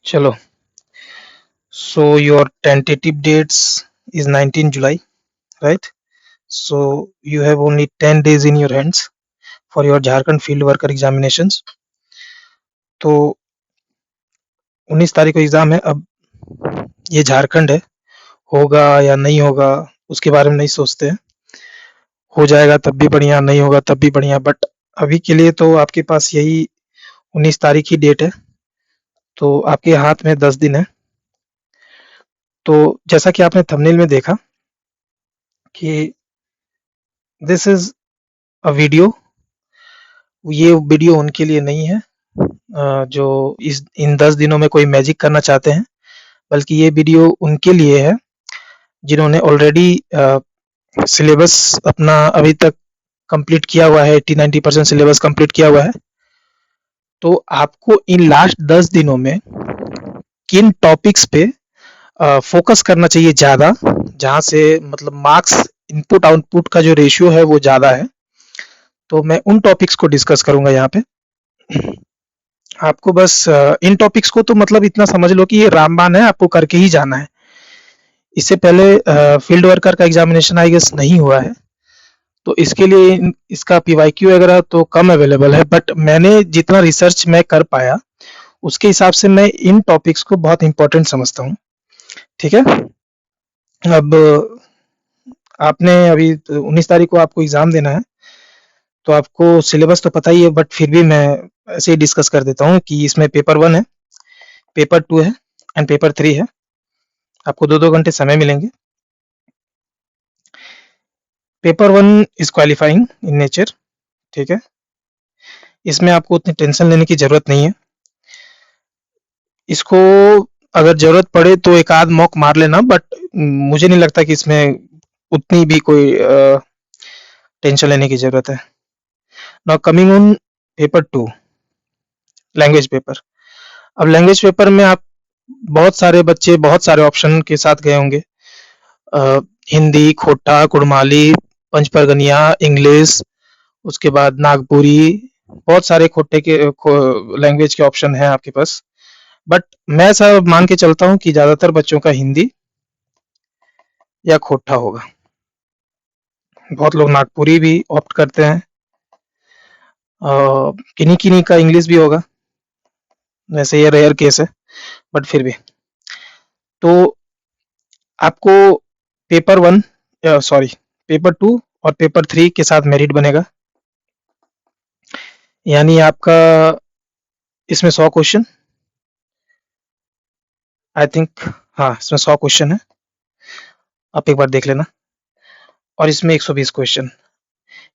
चलो. So your tentative dates is 19 July, right? So you have only 10 days in your hands for your Jharkhand field worker examinations. तो 19 तारीख को exam है. अब ये झारखंड है, होगा या नहीं होगा उसके बारे में नहीं सोचते हैं. हो जाएगा तब भी बढ़िया, नहीं होगा तब भी बढ़िया, बट अभी के लिए तो आपके पास यही 19 तारीख ही डेट है. तो आपके हाथ में 10 दिन है. तो जैसा कि आपने थंबनेल में देखा कि दिस इज अ वीडियो. ये वीडियो उनके लिए नहीं है जो इस इन 10 दिनों में कोई मैजिक करना चाहते हैं, बल्कि ये वीडियो उनके लिए है जिन्होंने ऑलरेडी सिलेबस अपना अभी तक कंप्लीट किया हुआ है. 80-90% सिलेबस कंप्लीट किया हुआ है. तो आपको इन लास्ट 10 दिनों में किन टॉपिक्स पे फोकस करना चाहिए ज़्यादा, जहाँ से मतलब मार्क्स इनपुट आउटपुट का जो रेशियो है वो ज़्यादा है. तो मैं उन टॉपिक्स को डिस्कस करूंगा यहाँ पे. आपको बस इन टॉपिक्स को तो मतलब इतना समझ लो कि ये रामबाण है, आपको करके ही जाना है. इससे पहले फील्ड वर्कर का एग्जामिनेशन आई गेस नहीं हुआ है, तो इसके लिए इसका पीवाईक्यू वगैरह तो कम अवेलेबल है, बट मैंने जितना रिसर्च मैं कर पाया उसके हिसाब से मैं इन टॉपिक्स को बहुत इंपॉर्टेंट समझता हूँ. ठीक है. अब आपने अभी 19 तारीख को आपको एग्जाम देना है, तो आपको सिलेबस तो पता ही है, बट फिर भी मैं ऐसे ही डिस्कस कर देता हूँ कि इसमें पेपर 1 है, पेपर 2 है एंड पेपर 3 है. आपको 2-2 घंटे समय मिलेंगे. Paper 1 is qualifying in nature. ठीक है. इसमें आपको उतनी टेंशन लेने की जरूरत नहीं है. इसको अगर जरूरत पड़े तो एक आध मॉक मार लेना, बट मुझे नहीं लगता कि इसमें उतनी भी कोई टेंशन लेने की जरूरत है. Now coming on paper 2, language paper. अब लैंग्वेज पेपर में आप बहुत सारे बच्चे बहुत सारे ऑप्शन के साथ गए होंगे. अ, हिंदी, खोटा, कुड़माली, पंचपरगनिया, इंग्लिश, उसके बाद नागपुरी, बहुत सारे खोटे के लैंग्वेज के ऑप्शन हैं आपके पास. बट मैं ऐसा मान के चलता हूँ कि ज्यादातर बच्चों का हिंदी या खोटा होगा. बहुत लोग नागपुरी भी ऑप्ट करते हैं. किन्हीं किन्हीं का इंग्लिश भी होगा, वैसे ये रेयर केस है, बट फिर भी. तो आपको पेपर 1 सॉरी पेपर 2 और पेपर 3 के साथ मेरिट बनेगा. यानी आपका इसमें 100 क्वेश्चन, आई थिंक. हाँ, इसमें 100 क्वेश्चन है, आप एक बार देख लेना. और इसमें 120 क्वेश्चन.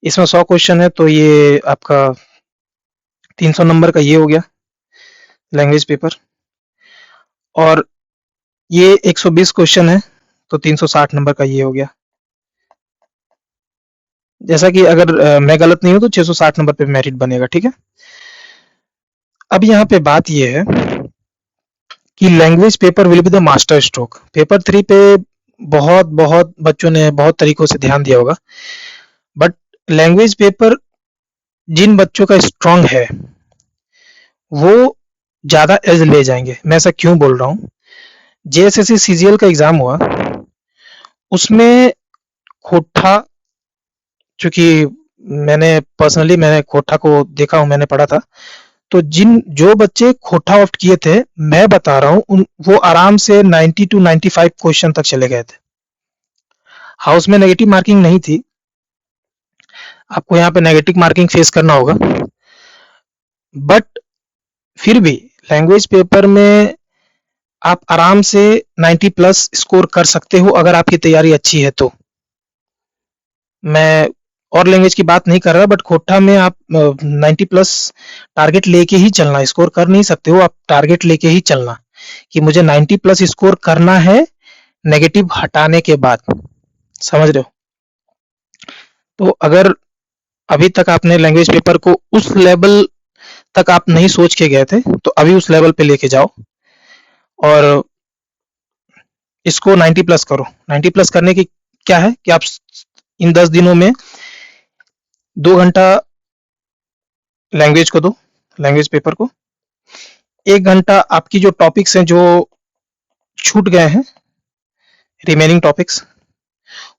इसमें 100 क्वेश्चन है तो ये आपका 300 नंबर का ये हो गया लैंग्वेज पेपर. और ये 120 क्वेश्चन है तो 360 नंबर का ये हो गया. जैसा कि अगर मैं गलत नहीं हूं तो 660 नंबर पे मेरिट बनेगा. ठीक है. अब यहाँ पे बात ये है कि language paper will be the master stroke. Paper 3 पे बहुत बहुत बच्चों ने बहुत तरीकों से ध्यान दिया होगा, बट लैंग्वेज पेपर जिन बच्चों का स्ट्रांग है वो ज्यादा एज ले जाएंगे. मैं ऐसा क्यों बोल रहा हूँ? जेएसएससी सीजीएल का एग्जाम हुआ, उसमें खोटा, चूंकि मैंने खोटा को देखा हूँ, मैंने पढ़ा था. तो जो बच्चे खोटा ऑप्ट किए थे, मैं बता रहा हूँ, वो आराम से 90 to 95 क्वेश्चन तक चले गए थे. हाउस में नेगेटिव मार्किंग नहीं थी, आपको यहाँ पे नेगेटिव मार्किंग फेस करना होगा, बट फिर भी लैंग्वेज पेपर में आप आराम से 90 प्लस स्कोर कर सकते हो अगर आपकी तैयारी अच्छी है तो. मैं और लैंग्वेज की बात नहीं कर रहा, बट खोटा में आप 90 प्लस टारगेट लेके ही चलना. स्कोर कर नहीं सकते हो, आप टारगेट लेके ही चलना कि मुझे 90 प्लस स्कोर करना है नेगेटिव हटाने के बाद. समझ रहे हो? तो अगर अभी तक आपने लैंग्वेज पेपर को उस लेवल तक आप नहीं सोच के गए थे, तो अभी उस लेवल पे लेके जाओ और इसको 90 प्लस करो. 90 प्लस करने की क्या है कि आप इन 10 दिनों में 2 घंटा लैंग्वेज को दो, लैंग्वेज पेपर को. 1 घंटा आपकी जो टॉपिक्स हैं जो छूट गए हैं, रिमेनिंग टॉपिक्स,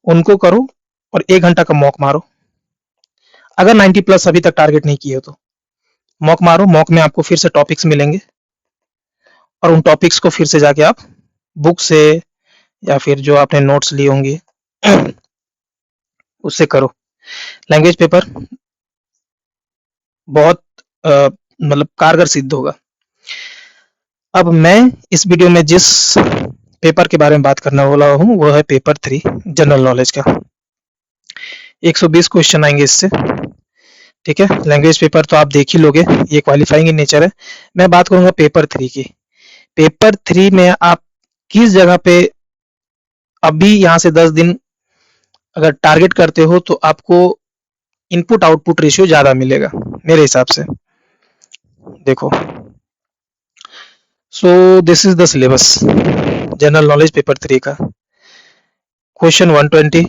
उनको करो और 1 घंटा का मॉक मारो। अगर 90 प्लस अभी तक टारगेट नहीं किए हो तो मॉक मारो। मॉक में आपको फिर से टॉपिक्स मिलेंगे और उन टॉपिक्स को फिर से जाके आप बुक से या फिर जो आपने नोट्स लिए होंगे उससे करो। लैंग्वेज पेपर बहुत मतलब कारगर सिद्ध होगा। अब मैं इस वीडियो में जिस पेपर के बारे में बात करने वाला हूँ वो है पेपर 3 जनरल नॉलेज का। 120 क्वेश्चन आएंगे इससे, ठीक है। लैंग्वेज पेपर तो आप देख ही लोगे, ये क्वालिफाइंग इन नेचर है। मैं बात करूंगा पेपर 3 की। पेपर 3 में आप किस जगह पे अभी यहाँ से 10 दिन अगर टारगेट करते हो तो आपको इनपुट आउटपुट रेशियो ज्यादा मिलेगा मेरे हिसाब से। देखो, so this is the syllabus general knowledge paper 3 का। क्वेश्चन 120,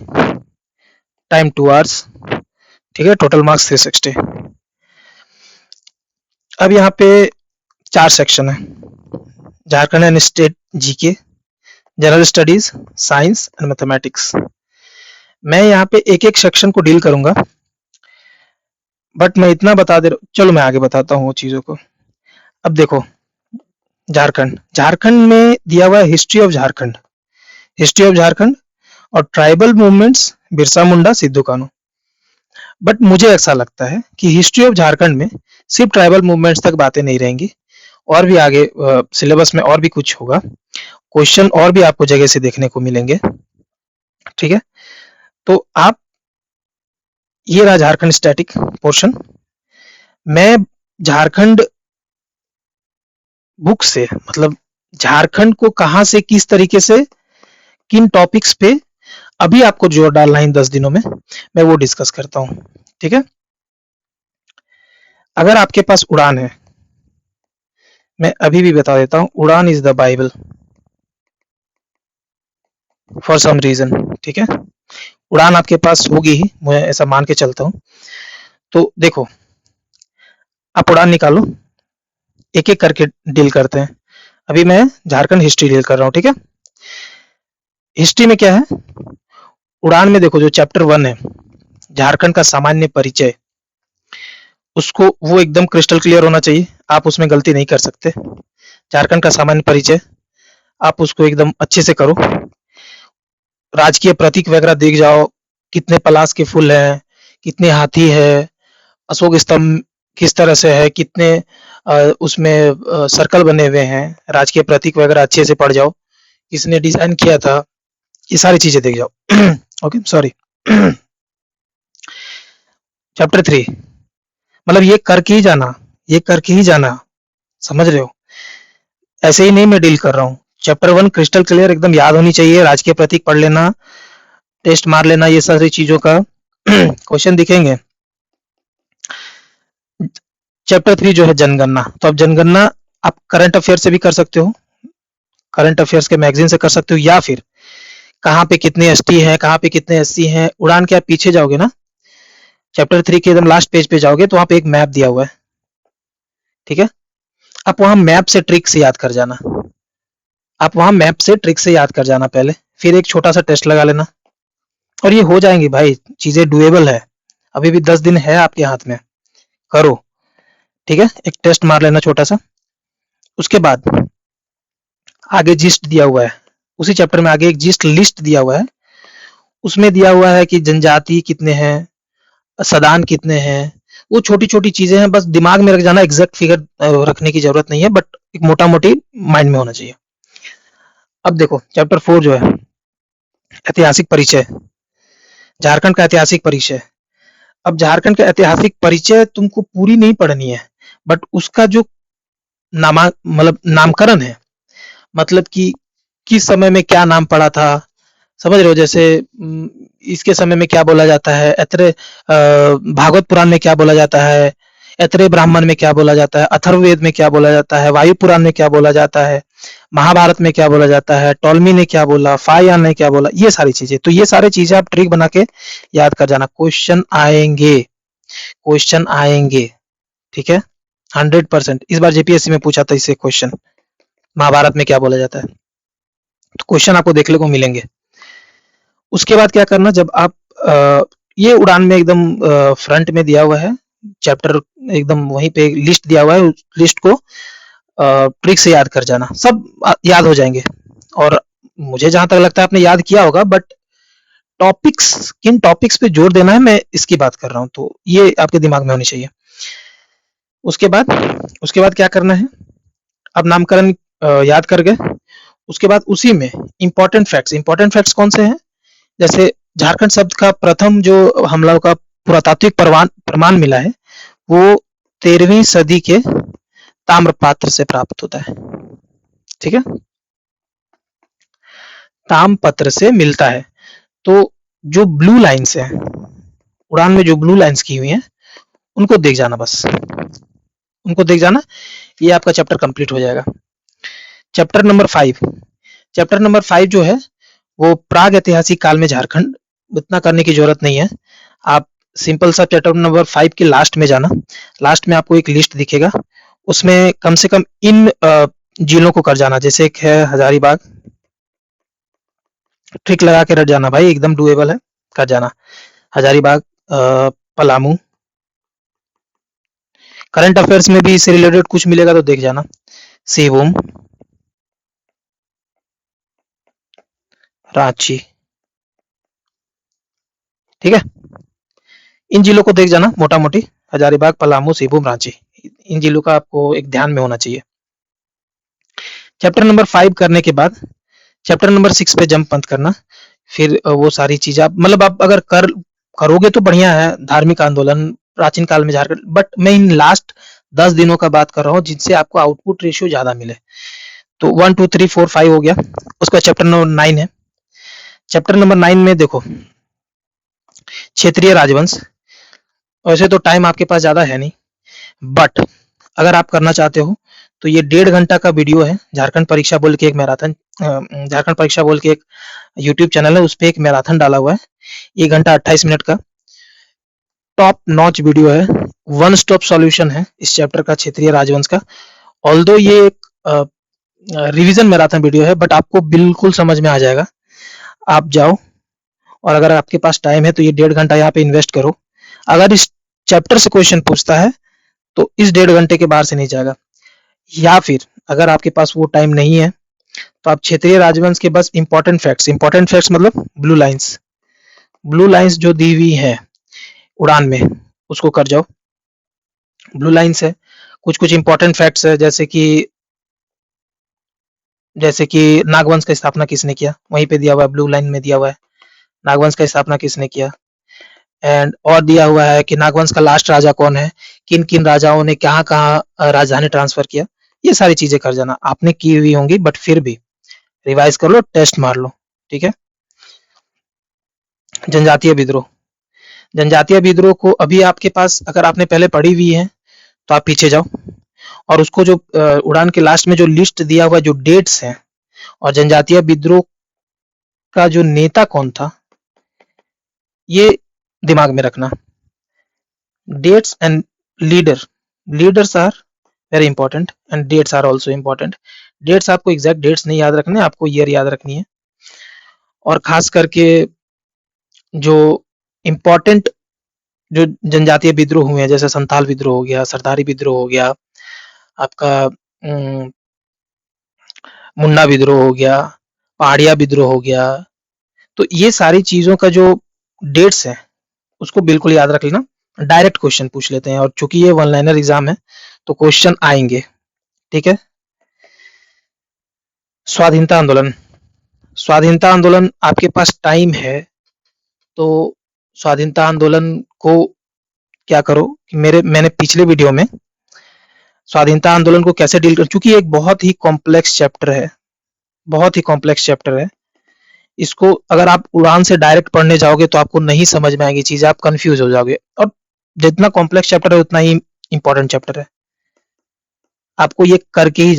टाइम 2 आवर्स, ठीक है। Total marks 360। अब यहाँ पे 4 सेक्शन है, Jharkhand and state GK, general studies, science and mathematics. मैं यहाँ पे एक एक सेक्शन को डील करूंगा, बट मैं इतना बता दे रहा हूँ, चलो मैं आगे बताता हूँ वो चीजों को। अब देखो, झारखंड में दिया हुआ है history of Jharkhand, history of Jharkhand और tribal movements, Birsa Munda, Sidhu Kanhu. But मुझे ऐसा लगता है कि हिस्ट्री ऑफ झारखंड में सिर्फ ट्राइबल मूवमेंट्स तक बातें नहीं रहेंगी, और भी आगे सिलेबस में और भी कुछ होगा, क्वेश्चन और भी आपको जगह से देखने को मिलेंगे, ठीक है। तो आप, ये रहा झारखंड स्टैटिक पोर्शन। मैं झारखंड बुक से, मतलब झारखंड को कहां से किस तरीके से किन टॉपिक्स पे अभी आपको जोर डालना है इन 10 दिनों में, मैं वो डिस्कस करता हूं, ठीक है। अगर आपके पास उड़ान है, मैं अभी भी बता देता हूं, Udaan is the bible for some reason, ठीक है। उड़ान आपके पास होगी ही, मैं ऐसा मान के चलता हूं। तो देखो, आप उड़ान निकालो, एक एक करके डील करते हैं। अभी मैं झारखंड हिस्ट्री डील कर रहा हूं, ठीक है। हिस्ट्री में क्या है, उड़ान में देखो जो चैप्टर 1 है, झारखंड का सामान्य परिचय, उसको वो एकदम क्रिस्टल क्लियर होना चाहिए, आप उसमें गलती नहीं कर सकते। झारखंड का सामान्य परिचय आप उसको एकदम अच्छे से करो। राजकीय प्रतीक वगैरह देख जाओ, कितने पलाश के फूल हैं, कितने हाथी है, अशोक स्तंभ किस तरह से है, कितने उसमें सर्कल बने हुए हैं, राजकीय प्रतीक वगैरह अच्छे से पढ़ जाओ, किसने डिजाइन किया था, ये सारी चीजें देख जाओ। Okay, sorry. चैप्टर 3, मतलब ये करके ही जाना, ये करके ही जाना, समझ रहे हो, ऐसे ही नहीं मैं डील कर रहा हूँ। चैप्टर 1 क्रिस्टल क्लियर एकदम याद होनी चाहिए, राजकीय प्रतीक पढ़ लेना, टेस्ट मार लेना, ये सारी चीजों का क्वेश्चन दिखेंगे। चैप्टर 3 जो है जनगणना, तो अब जनगणना आप करंट अफेयर से भी कर सकते हो, करंट अफेयर्स के मैगजीन से कर सकते हो, या फिर कहाँ पे कितने एसटी हैं, कहाँ पे कितने एससी हैं। उड़ान के आप पीछे जाओगे ना, चैप्टर 3 के एकदम लास्ट पेज पे जाओगे तो वहां पे एक मैप दिया हुआ है, ठीक है। आप वहां मैप से ट्रिक से याद कर जाना, आप वहां मैप से ट्रिक से याद कर जाना पहले, फिर एक छोटा सा टेस्ट लगा लेना, और ये हो जाएंगी भाई, चीजें डुएबल है। अभी भी 10 दिन है आपके हाथ में, करो, ठीक है। एक टेस्ट मार लेना छोटा सा। उसके बाद आगे जिस्ट दिया हुआ है, उसी चैप्टर में आगे एक जिस्ट लिस्ट दिया हुआ है, उसमें दिया हुआ है कि जनजाति कितने हैं, सदान कितने हैं, वो छोटी छोटी चीजें हैं, बस दिमाग में रख जाना, एग्जैक्ट फिगर रखने की जरूरत नहीं है, बट एक मोटा मोटी माइंड में होना चाहिए। अब देखो चैप्टर 4 जो है ऐतिहासिक परिचय, झारखंड का ऐतिहासिक परिचय। अब झारखंड का ऐतिहासिक परिचय तुमको पूरी नहीं पढ़नी है, बट उसका जो मतलब नामकरण है, मतलब कि किस समय में क्या नाम पड़ा था, समझ रहे हो। जैसे इसके समय में क्या बोला जाता है, भागवत पुराण में क्या बोला जाता है, ऐतरेय ब्राह्मण में क्या बोला जाता है, अथर्ववेद में क्या बोला जाता है, वायु पुराण में क्या बोला जाता है, महाभारत में क्या बोला जाता है, टॉलमी ने क्या बोला, फायान ने क्या बोला, ये सारी चीजें। तो ये सारी चीजें आप ट्रिक बना के याद कर जाना, क्वेश्चन आएंगे, क्वेश्चन आएंगे, ठीक है। 100%। इस बार जेपीएससी में पूछा था इससे क्वेश्चन, महाभारत में क्या बोला जाता है, तो क्वेश्चन आपको देखने को मिलेंगे। उसके बाद क्या करना, जब आप ये उड़ान में एकदम फ्रंट में दिया हुआ है चैप्टर, एकदम वहीं पे लिस्ट दिया हुआ है, उस लिस्ट को ट्रिक से याद कर जाना, सब याद हो जाएंगे। और मुझे जहां तक लगता है आपने याद किया होगा, बट टॉपिक्स, किन टॉपिक्स पे जोर देना है मैं इसकी बात कर रहा हूँ, तो ये आपके दिमाग में होनी चाहिए। उसके बाद क्या करना है, अब नामकरण याद कर गए, उसके बाद उसी में इंपॉर्टेंट फैक्ट्स कौन से हैं, जैसे झारखंड शब्द का प्रथम जो हम लोग का पुरातात्विक प्रमाण मिला है, वो 13वीं सदी के ताम्रपात्र से प्राप्त होता है। ठीक है, ताम्रपत्र से मिलता है। तो जो ब्लू लाइन्स है उड़ान में, जो ब्लू लाइन्स की हुई हैं, उनको देख जाना, बस उनको देख जाना, ये आपका चैप्टर कंप्लीट हो जाएगा। चैप्टर नंबर 5 जो है वो प्राग ऐतिहासिक काल में झारखंड, इतना करने की जरूरत नहीं है। आप सिंपल सा चैप्टर नंबर 5 के लास्ट में जाना, लास्ट में आपको एक लिस्ट दिखेगा, उसमें कम से कम इन जिलों को कर जाना, जैसे एक है हजारीबाग, ट्रिक लगा के रट जाना भाई, एकदम डुएबल है, कर जाना। हजारीबाग, पलामू, करंट अफेयर्स में भी इससे रिलेटेड कुछ मिलेगा तो देख जाना, सिवूम, रांची। ठीक है, इन जिलों को देख जाना मोटा मोटी, हजारीबाग, पलामू, सिवूम, रांची, इन जिलों का आपको एक ध्यान में होना चाहिए। चैप्टर नंबर 5 करने के बाद चैप्टर नंबर 6 पे जंप मत करना, फिर वो सारी चीजें आप, मतलब आप अगर करोगे तो बढ़िया है, धार्मिक आंदोलन, प्राचीन काल में झारखंड, बट मैं इन लास्ट 10 दिनों का बात कर रहा हूँ जिनसे आपको आउटपुट रेशियो ज्यादा मिले। तो 1 2 3 4 5 हो गया, उसका चैप्टर नंबर 9 है। चैप्टर नंबर 9 में देखो, क्षेत्रीय राजवंश, वैसे तो टाइम आपके पास ज्यादा है नहीं, बट अगर आप करना चाहते हो तो ये 1.5 घंटा का वीडियो है, झारखंड परीक्षा बोल के एक मैराथन, झारखंड परीक्षा बोल के एक यूट्यूब चैनल है, उस पर एक मैराथन डाला हुआ है, 1 घंटा 28 मिनट का टॉप नॉच वीडियो है, वन स्टॉप सॉल्यूशन है इस चैप्टर का, क्षेत्रीय राजवंश का। ऑल्दो ये एक रिवीजन मैराथन वीडियो है, बट आपको बिल्कुल समझ में आ जाएगा। आप जाओ, और अगर आपके पास टाइम है तो ये 1.5 घंटा यहाँ पे इन्वेस्ट करो। अगर इस चैप्टर से क्वेश्चन पूछता है तो इस 1.5 घंटे के बाहर से नहीं जाएगा, या फिर अगर आपके पास वो टाइम नहीं है तो आप क्षेत्रीय राजवंश के बस इंपॉर्टेंट फैक्ट्स मतलब ब्लू लाइंस जो दी हुई है उड़ान में, उसको कर जाओ। ब्लू लाइंस है, कुछ कुछ इंपॉर्टेंट फैक्ट्स है, जैसे कि नागवंश का स्थापना किसने किया, वहीं पे दिया हुआ है, ब्लू लाइन में दिया हुआ है नागवंश का स्थापना किसने किया। एंड और दिया हुआ है कि नागवंश का लास्ट राजा कौन है, किन किन राजाओं ने कहाँ कहाँ राजधानी ट्रांसफर किया। ये सारी चीजें कर जाना, आपने की हुई होंगी, बट फिर भी रिवाइज कर लो, टेस्ट मार लो। ठीक है, जनजातीय विद्रोह को अभी आपके पास, अगर आपने पहले पढ़ी हुई है तो आप पीछे जाओ, और उसको जो उड़ान के लास्ट में जो लिस्ट दिया हुआ, जो डेट्स हैं, और जनजातीय विद्रोह का जो नेता कौन था, ये दिमाग में रखना। Dates and leaders are very important, and dates are also important. Dates आपको एग्जैक्ट डेट्स नहीं याद रखने, आपको ईयर याद रखनी है। और खास करके जो इम्पोर्टेंट जो जनजातीय विद्रोह हुए हैं, जैसे संथाल विद्रोह हो गया, सरदारी विद्रोह हो गया, आपका मुन्ना विद्रोह हो गया, पहाड़िया विद्रोह हो गया, तो ये सारी चीजों का जो डेट्स है उसको बिल्कुल याद रख लेना। डायरेक्ट क्वेश्चन पूछ लेते हैं, और चूंकि ये वन लाइनर एग्जाम है तो क्वेश्चन आएंगे। ठीक है, स्वाधीनता आंदोलन आपके पास टाइम है तो स्वाधीनता आंदोलन को क्या करो कि मैंने पिछले वीडियो में स्वाधीनता आंदोलन को कैसे डील कर, चूंकि एक बहुत ही कॉम्प्लेक्स चैप्टर है, इसको अगर आप उड़ान से डायरेक्ट पढ़ने जाओगे तो आपको नहीं समझ में आएगी चीजें, आप कंफ्यूज हो जाओगे, और जितना कॉम्प्लेक्स चैप्टर है उतना ही इंपॉर्टेंट चैप्टर है, आपको ये करके ही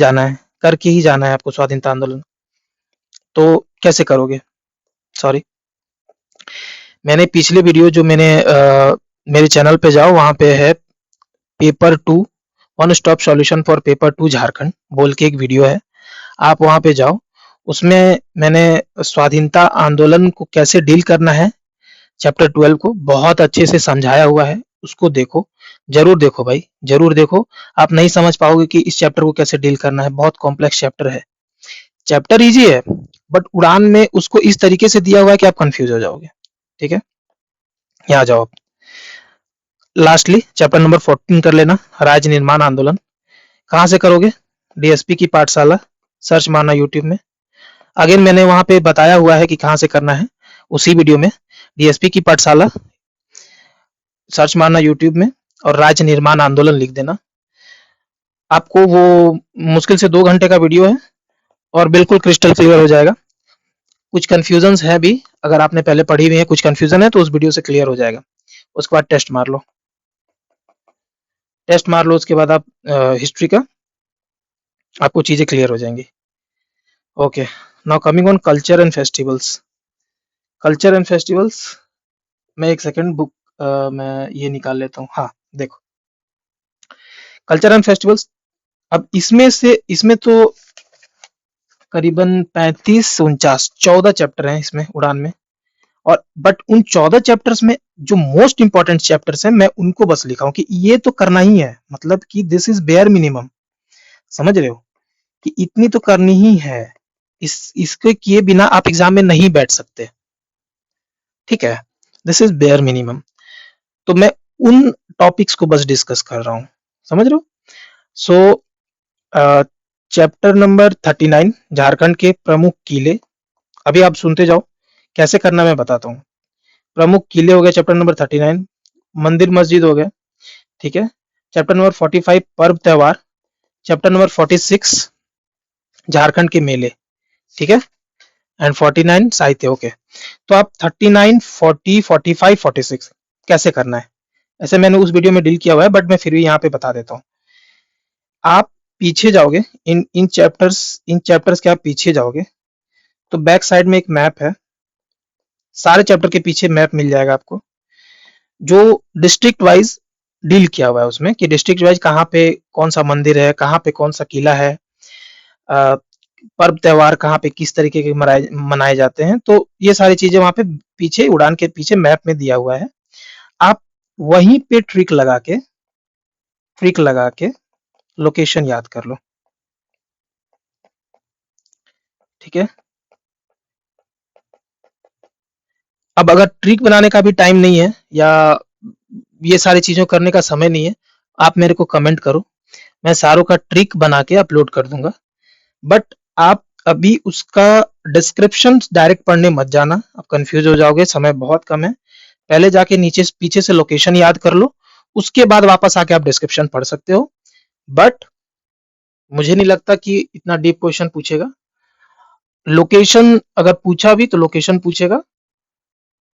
जाना है आपको स्वाधीनता आंदोलन। तो कैसे करोगे, सॉरी, मैंने पिछले वीडियो जो मेरे चैनल पे जाओ, वहां पे है paper 2 one stop solution for paper 2 Jharkhand बोल के एक वीडियो है, आप वहां पे जाओ। उसमें मैंने स्वाधीनता आंदोलन को कैसे डील करना है चैप्टर 12 को बहुत अच्छे से समझाया हुआ है, उसको देखो, जरूर देखो भाई, जरूर देखो। आप नहीं समझ पाओगे कि इस चैप्टर को कैसे डील करना है, बहुत कॉम्प्लेक्स चैप्टर है। चैप्टर इजी है बट उड़ान में उसको इस तरीके से दिया हुआ है कि आप कंफ्यूज हो जाओगे। ठीक है, यहाँ जाओ आप। लास्टली चैप्टर नंबर 14 कर लेना, राज्य निर्माण आंदोलन। कहाँ से करोगे? डीएसपी की पाठशाला, सर्च मारना यूट्यूब में। अगेन मैंने वहां पे बताया हुआ है कि कहाँ से करना है, उसी वीडियो में। डीएसपी की पाठशाला सर्च मारना यूट्यूब में और राज्य निर्माण आंदोलन लिख देना। आपको वो मुश्किल से 2 घंटे का वीडियो है और बिल्कुल क्रिस्टल क्लियर हो जाएगा। कुछ कंफ्यूजन्स है भी, अगर आपने पहले पढ़ी हुई है, कुछ कंफ्यूजन है तो उस वीडियो से क्लियर हो जाएगा। उसके बाद टेस्ट मार लो, टेस्ट मार लो, उसके बाद आप हिस्ट्री का आपको चीजें क्लियर हो जाएंगी। Okay, now coming on culture and festivals. Culture and festivals, मैं एक सेकंड बुक मैं ये निकाल लेता हूँ। हाँ देखो, कल्चर एंड फेस्टिवल्स, अब इसमें तो करीबन 35-49 14 चैप्टर हैं इसमें उड़ान में। और बट उन 14 चैप्टर्स में जो मोस्ट इंपॉर्टेंट चैप्टर्स हैं मैं उनको बस लिखा हूं कि ये तो करना ही है, मतलब कि दिस इज बेयर मिनिमम। समझ रहे हो कि इतनी तो करनी ही है, इसके किए बिना आप एग्जाम में नहीं बैठ सकते। ठीक है, दिस इज बेयर मिनिमम। तो मैं उन टॉपिक्स को बस डिस्कस कर रहा हूं, समझ रहे हो। सो चैप्टर नंबर 39 झारखंड के प्रमुख किले। अभी आप सुनते जाओ, कैसे करना मैं बताता हूँ। प्रमुख किले हो गए चैप्टर नंबर 39, मंदिर मस्जिद हो गए। ठीक है, चैप्टर नंबर 45 पर्व त्योहार, चैप्टर नंबर 46 झारखंड के मेले। ठीक है, एंड 49 साहित्य। ओके, तो आप 39, 40, 45, 46 कैसे करना है, ऐसे मैंने उस वीडियो में डील किया हुआ है बट मैं फिर भी यहाँ पे बता देता हूँ। आप पीछे जाओगे, इन चैप्टर्स के आप पीछे जाओगे तो बैक साइड में एक मैप है, सारे चैप्टर के पीछे मैप मिल जाएगा आपको, जो डिस्ट्रिक्ट वाइज डील किया हुआ है उसमें कि डिस्ट्रिक्ट वाइज कहाँ पे कौन सा मंदिर है, कहाँ पे कौन सा किला है, पर्व त्योहार कहाँ पे किस तरीके के मनाए जाते हैं। तो ये सारी चीजें वहां पे पीछे उड़ान के पीछे मैप में दिया हुआ है। आप वहीं पे ट्रिक लगा के लोकेशन याद कर लो। ठीक है, अब अगर ट्रिक बनाने का भी टाइम नहीं है या ये सारी चीजों करने का समय नहीं है, आप मेरे को कमेंट करो, मैं सारों का ट्रिक बना के अपलोड कर दूंगा। बट आप अभी उसका डिस्क्रिप्शन डायरेक्ट पढ़ने मत जाना, आप कंफ्यूज हो जाओगे, समय बहुत कम है। पहले जाके नीचे पीछे से लोकेशन याद कर लो, उसके बाद वापस आके आप डिस्क्रिप्शन पढ़ सकते हो। बट मुझे नहीं लगता कि इतना डीप क्वेश्चन पूछेगा। लोकेशन अगर पूछा भी तो लोकेशन पूछेगा,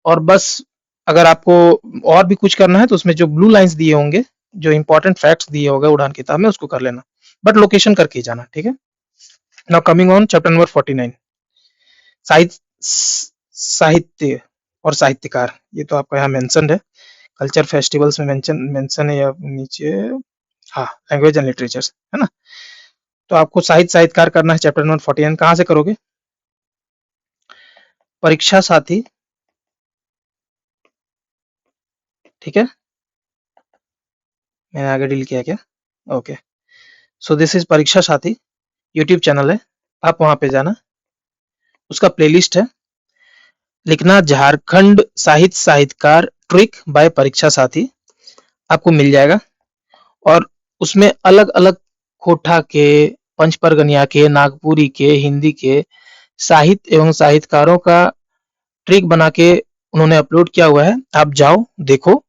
और बस अगर आपको और भी कुछ करना है तो उसमें जो ब्लू लाइंस दिए होंगे, जो इंपॉर्टेंट फैक्ट्स दिए होंगे उड़ान किताब में, उसको कर लेना, बट लोकेशन करके ही जाना। ठीक है, now coming on chapter number 49 साहित्य, साहित्य और साहित्यकार। ये तो आपका यहाँ मेंशन है, कल्चर फेस्टिवल्स में मेंशन है या नीचे, हाँ, लैंग्वेज एंड लिटरेचर है ना। तो आपको साहित्यकार करना है चैप्टर नंबर 49। कहाँ से करोगे? परीक्षा साथी। ठीक है, मैंने आगे डील किया क्या? ओके, सो दिस इज परीक्षा साथी, यूट्यूब चैनल है, आप वहां पे जाना, उसका प्लेलिस्ट है, लिखना झारखंड साहित्य साहित्यकार ट्रिक बाय परीक्षा साथी, आपको मिल जाएगा। और उसमें अलग अलग कोठा के, पंचपरगनिया के, नागपुरी के, हिंदी के साहित्य एवं साहित्यकारों का ट्रिक बना के उन्होंने अपलोड किया हुआ है, आप जाओ देखो,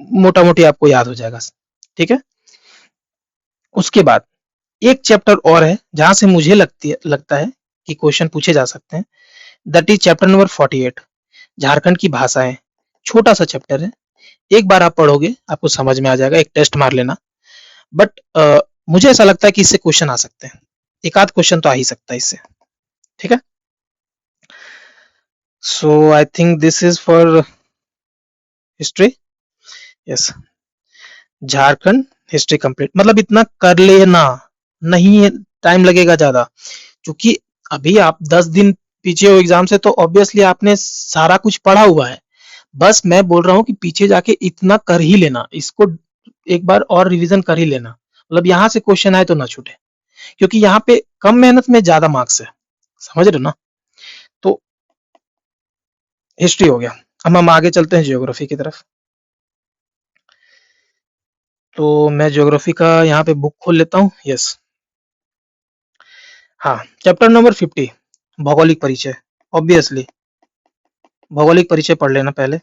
मोटा मोटी आपको याद हो जाएगा। ठीक है, उसके बाद एक चैप्टर और है जहां से मुझे लगता है कि क्वेश्चन पूछे जा सकते हैं, that is chapter number 48 Jharkhand की भाषाएं। छोटा सा चैप्टर है, एक बार आप पढ़ोगे आपको समझ में आ जाएगा, एक टेस्ट मार लेना। बट मुझे ऐसा लगता है कि इससे क्वेश्चन आ सकते हैं, एक आध क्वेश्चन तो आ ही सकता है इससे। ठीक है, so I think this is for history. Yes, Jharkhand history complete, मतलब इतना कर लेना, नहीं टाइम लगेगा ज्यादा, क्योंकि अभी आप 10 दिन पीछे हो एग्जाम से, तो ऑब्वियसली आपने सारा कुछ पढ़ा हुआ है। बस मैं बोल रहा हूँ कि पीछे जाके इतना कर ही लेना, इसको एक बार और रिवीजन कर ही लेना, मतलब यहाँ से क्वेश्चन आए तो ना छूटे, क्योंकि यहाँ पे कम मेहनत में ज्यादा मार्क्स है, समझ रहे हो ना। तो हिस्ट्री हो गया, अब हम आगे चलते हैं जियोग्राफी की तरफ। तो मैं ज्योग्राफी का यहाँ पे बुक खोल लेता हूँ। यस, हाँ, चैप्टर नंबर 50, भौगोलिक परिचय। ऑब्वियसली भौगोलिक परिचय पढ़ लेना पहले।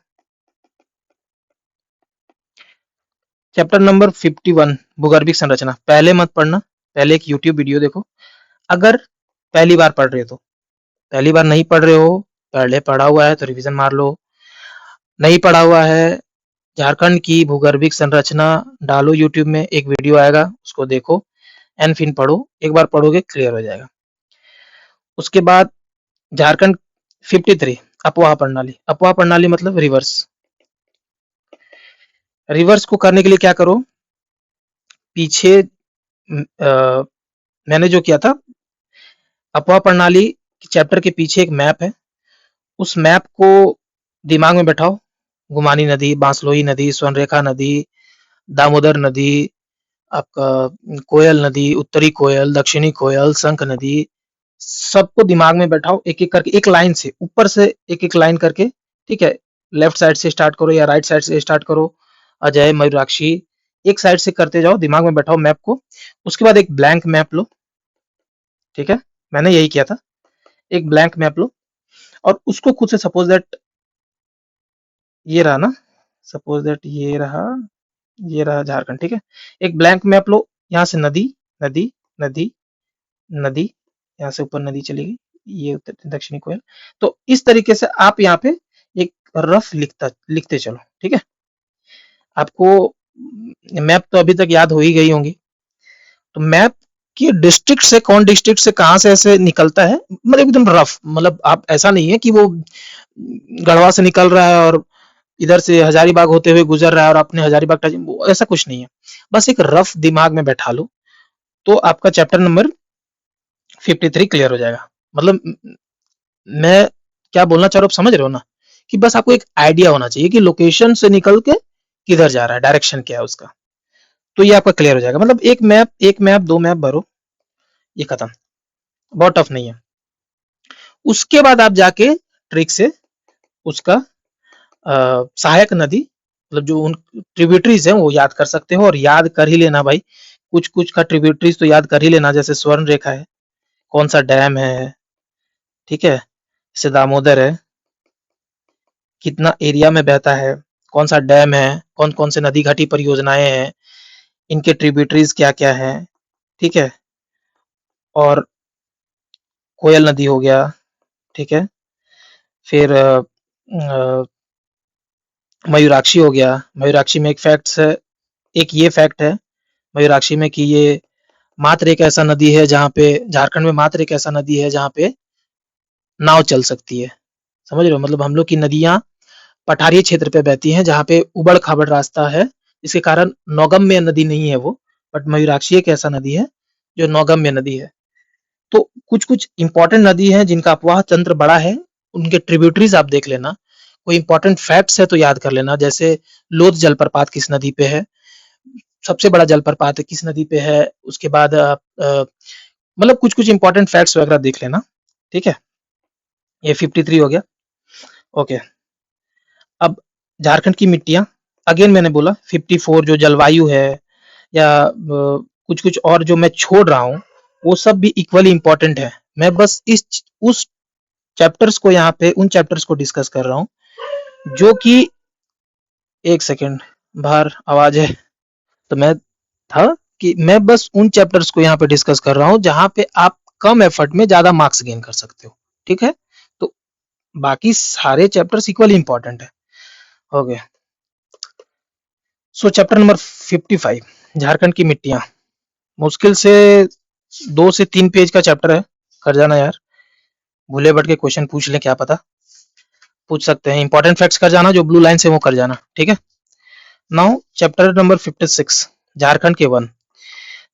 चैप्टर नंबर 51, भूगर्भिक संरचना, पहले मत पढ़ना, पहले एक यूट्यूब वीडियो देखो, अगर पहली बार पढ़ रहे हो तो। पहली बार नहीं पढ़ रहे हो, पहले पढ़ा हुआ है तो रिवीजन मार लो, नहीं पढ़ा हुआ है, झारखंड की भूगर्भिक संरचना डालो यूट्यूब में, एक वीडियो आएगा उसको देखो एंड फिर पढ़ो, एक बार पढ़ोगे क्लियर हो जाएगा। उसके बाद झारखंड 53, अफवाह प्रणाली। अफवाह प्रणाली मतलब रिवर्स। रिवर्स को करने के लिए क्या करो, पीछे मैंने जो किया था, अफवाह प्रणाली चैप्टर के पीछे एक मैप है, उस मैप को दिमाग में बैठाओ, गुमानी नदी, बांसलोई नदी, स्वर्णरेखा नदी, दामोदर नदी, आपका कोयल नदी, उत्तरी कोयल, दक्षिणी कोयल, शंख नदी, सबको दिमाग में बैठाओ, एक एक करके, एक लाइन से, ऊपर से एक एक लाइन करके, ठीक है, लेफ्ट साइड से स्टार्ट करो या राइट साइड से स्टार्ट करो, अजय, मयूराक्षी, एक साइड से करते जाओ, दिमाग में बैठाओ मैप को। उसके बाद एक ब्लैंक मैप लो, ठीक है, मैंने यही किया था, एक ब्लैंक मैप लो और उसको खुद से, सपोज दैट ये रहा ना, सपोज दैट ये रहा झारखंड, ठीक है, एक ब्लैंक मैप लो, यहाँ से नदी, नदी, नदी, नदी, यहाँ से ऊपर नदी चलेगी, ये उत्तर दक्षिणी कोयल। तो इस तरीके से आप यहाँ पे एक रफ लिखते चलो, ठीक है। आपको मैप तो अभी तक याद हो ही गई होंगी, तो मैप कि डिस्ट्रिक्ट से, कौन डिस्ट्रिक्ट से कहां से ऐसे निकलता है, मतलब एकदम रफ, मतलब आप ऐसा नहीं है कि वो गढ़वा से निकल रहा है और इधर से हजारीबाग होते हुए गुजर रहा है और आपने हजारीबाग टच, ऐसा कुछ नहीं है, बस एक रफ दिमाग में बैठा लो, तो आपका चैप्टर नंबर 53 क्लियर हो जाएगा। मतलब मैं क्या बोलना चाह रहा हूँ, समझ रहे हो ना, कि बस आपको एक आइडिया होना चाहिए कि लोकेशन से निकल के किधर जा रहा है, डायरेक्शन क्या है उसका, तो ये आपका क्लियर हो जाएगा। मतलब एक मैप, दो मैप भरो, ये खत्म, बहुत टफ नहीं है। उसके बाद आप जाके ट्रिक से उसका सहायक नदी, मतलब जो उन ट्रिब्यूटरीज है वो याद कर सकते हो, और याद कर ही लेना भाई, कुछ कुछ का ट्रिब्यूटरीज तो याद कर ही लेना, जैसे स्वर्ण रेखा है, कौन सा डैम है, ठीक है, जैसे दामोदर है, कितना एरिया में बहता है, कौन सा डैम है, कौन कौन से नदी घाटी परियोजनाएं हैं, इनके ट्रिब्यूटरीज क्या क्या है, ठीक है, और कोयल नदी हो गया, ठीक है, फिर मयूराक्षी हो गया, मयूराक्षी में एक फैक्ट है, एक ये फैक्ट है मयूराक्षी में कि ये मात्र एक ऐसा नदी है जहाँ पे, झारखंड में मात्र एक ऐसा नदी है जहाँ पे नाव चल सकती है, समझ रहे हो, मतलब हम लोग की नदियां पठारी क्षेत्र पे बहती हैं जहाँ पे उबड़ खाबड़ रास्ता है, इसके कारण नौगम्य नदी नहीं है वो, बट मयूराक्षी एक ऐसा नदी है जो नौगम्य नदी है। तो कुछ कुछ इंपॉर्टेंट नदी है जिनका अपवाह तंत्र बड़ा है, उनके ट्रिब्यूटरीज आप देख लेना, कोई इंपॉर्टेंट फैक्ट्स है तो याद कर लेना, जैसे लोध जलप्रपात किस नदी पे है, सबसे बड़ा जलप्रपात किस नदी पे है, उसके बाद मतलब कुछ कुछ इंपॉर्टेंट फैक्ट्स वगैरह देख लेना, ठीक है। ये 53 हो गया, ओके। अब झारखंड की मिट्टियां, अगेन मैंने बोला 54 जो जलवायु है, या कुछ कुछ और जो मैं छोड़ रहा हूँ, वो सब भी इक्वली इंपॉर्टेंट है, मैं बस इस उस चैप्टर्स को यहाँ पे, उन चैप्टर्स को डिस्कस कर रहा हूँ जो कि, एक सेकेंड, बाहर आवाज है, तो मैं था कि मैं बस उन चैप्टर्स को यहाँ पे डिस्कस कर रहा हूँ जहां पे आप कम एफर्ट में ज्यादा मार्क्स गेन कर सकते हो, ठीक है। तो बाकी सारे चैप्टर्स इक्वली इंपॉर्टेंट है, हो गया। सो चैप्टर नंबर 55, झारखंड की मिट्टियां, मुश्किल से 2 से 3 पेज का चैप्टर है, कर जाना यार, भूले भट के क्वेश्चन पूछ ले, क्या पता, पूछ सकते हैं, इंपॉर्टेंट फैक्ट्स कर जाना, जो ब्लू लाइन से वो कर जाना, ठीक है। नाउ चैप्टर नंबर 56 झारखंड के वन।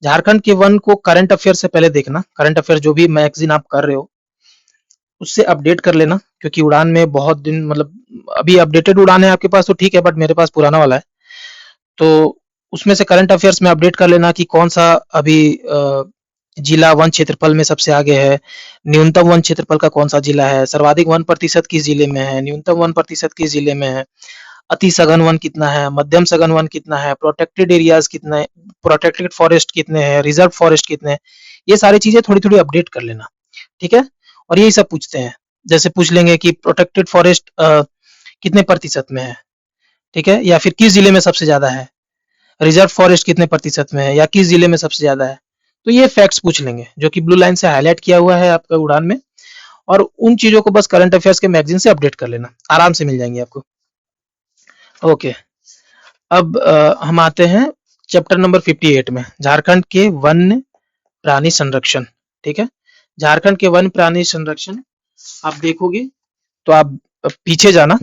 झारखंड के वन को करंट अफेयर से पहले देखना, करंट अफेयर जो भी मैगजीन आप कर रहे हो उससे अपडेट कर लेना, क्योंकि उड़ान में बहुत दिन मतलब अभी अपडेटेड उड़ान है आपके पास तो ठीक है, बट मेरे पास पुराना वाला है, तो उसमें से करंट अफेयर्स में अपडेट कर लेना कि कौन सा अभी जिला वन क्षेत्रफल में सबसे आगे है, न्यूनतम वन क्षेत्रफल का कौन सा जिला है, सर्वाधिक 1% किस जिले में है, न्यूनतम 1% किस जिले में है, अति सघन वन कितना है, मध्यम सघन वन कितना है, प्रोटेक्टेड एरियाज कितने, प्रोटेक्टेड फॉरेस्ट कितने हैं, रिजर्व फॉरेस्ट कितने हैं, ये सारी चीजें थोड़ी थोड़ी अपडेट कर लेना, ठीक है। और यही सब पूछते हैं, जैसे पूछ लेंगे कि प्रोटेक्टेड फॉरेस्ट कितने प्रतिशत में है, ठीक है, या फिर किस जिले में सबसे ज्यादा है, रिजर्व फॉरेस्ट कितने प्रतिशत में है, या किस जिले में सबसे ज्यादा है। तो ये फैक्ट्स पूछ लेंगे जो कि ब्लू लाइन से हाईलाइट किया हुआ है आपका उड़ान में, और उन चीजों को बस करंट अफेयर्स के मैगजीन से अपडेट कर लेना, आराम से मिल जाएंगे आपको। ओके, अब हम आते हैं चैप्टर नंबर 58 में, झारखंड के वन्य प्राणी संरक्षण, ठीक है। झारखंड के वन प्राणी संरक्षण आप देखोगे तो आप पीछे जाना,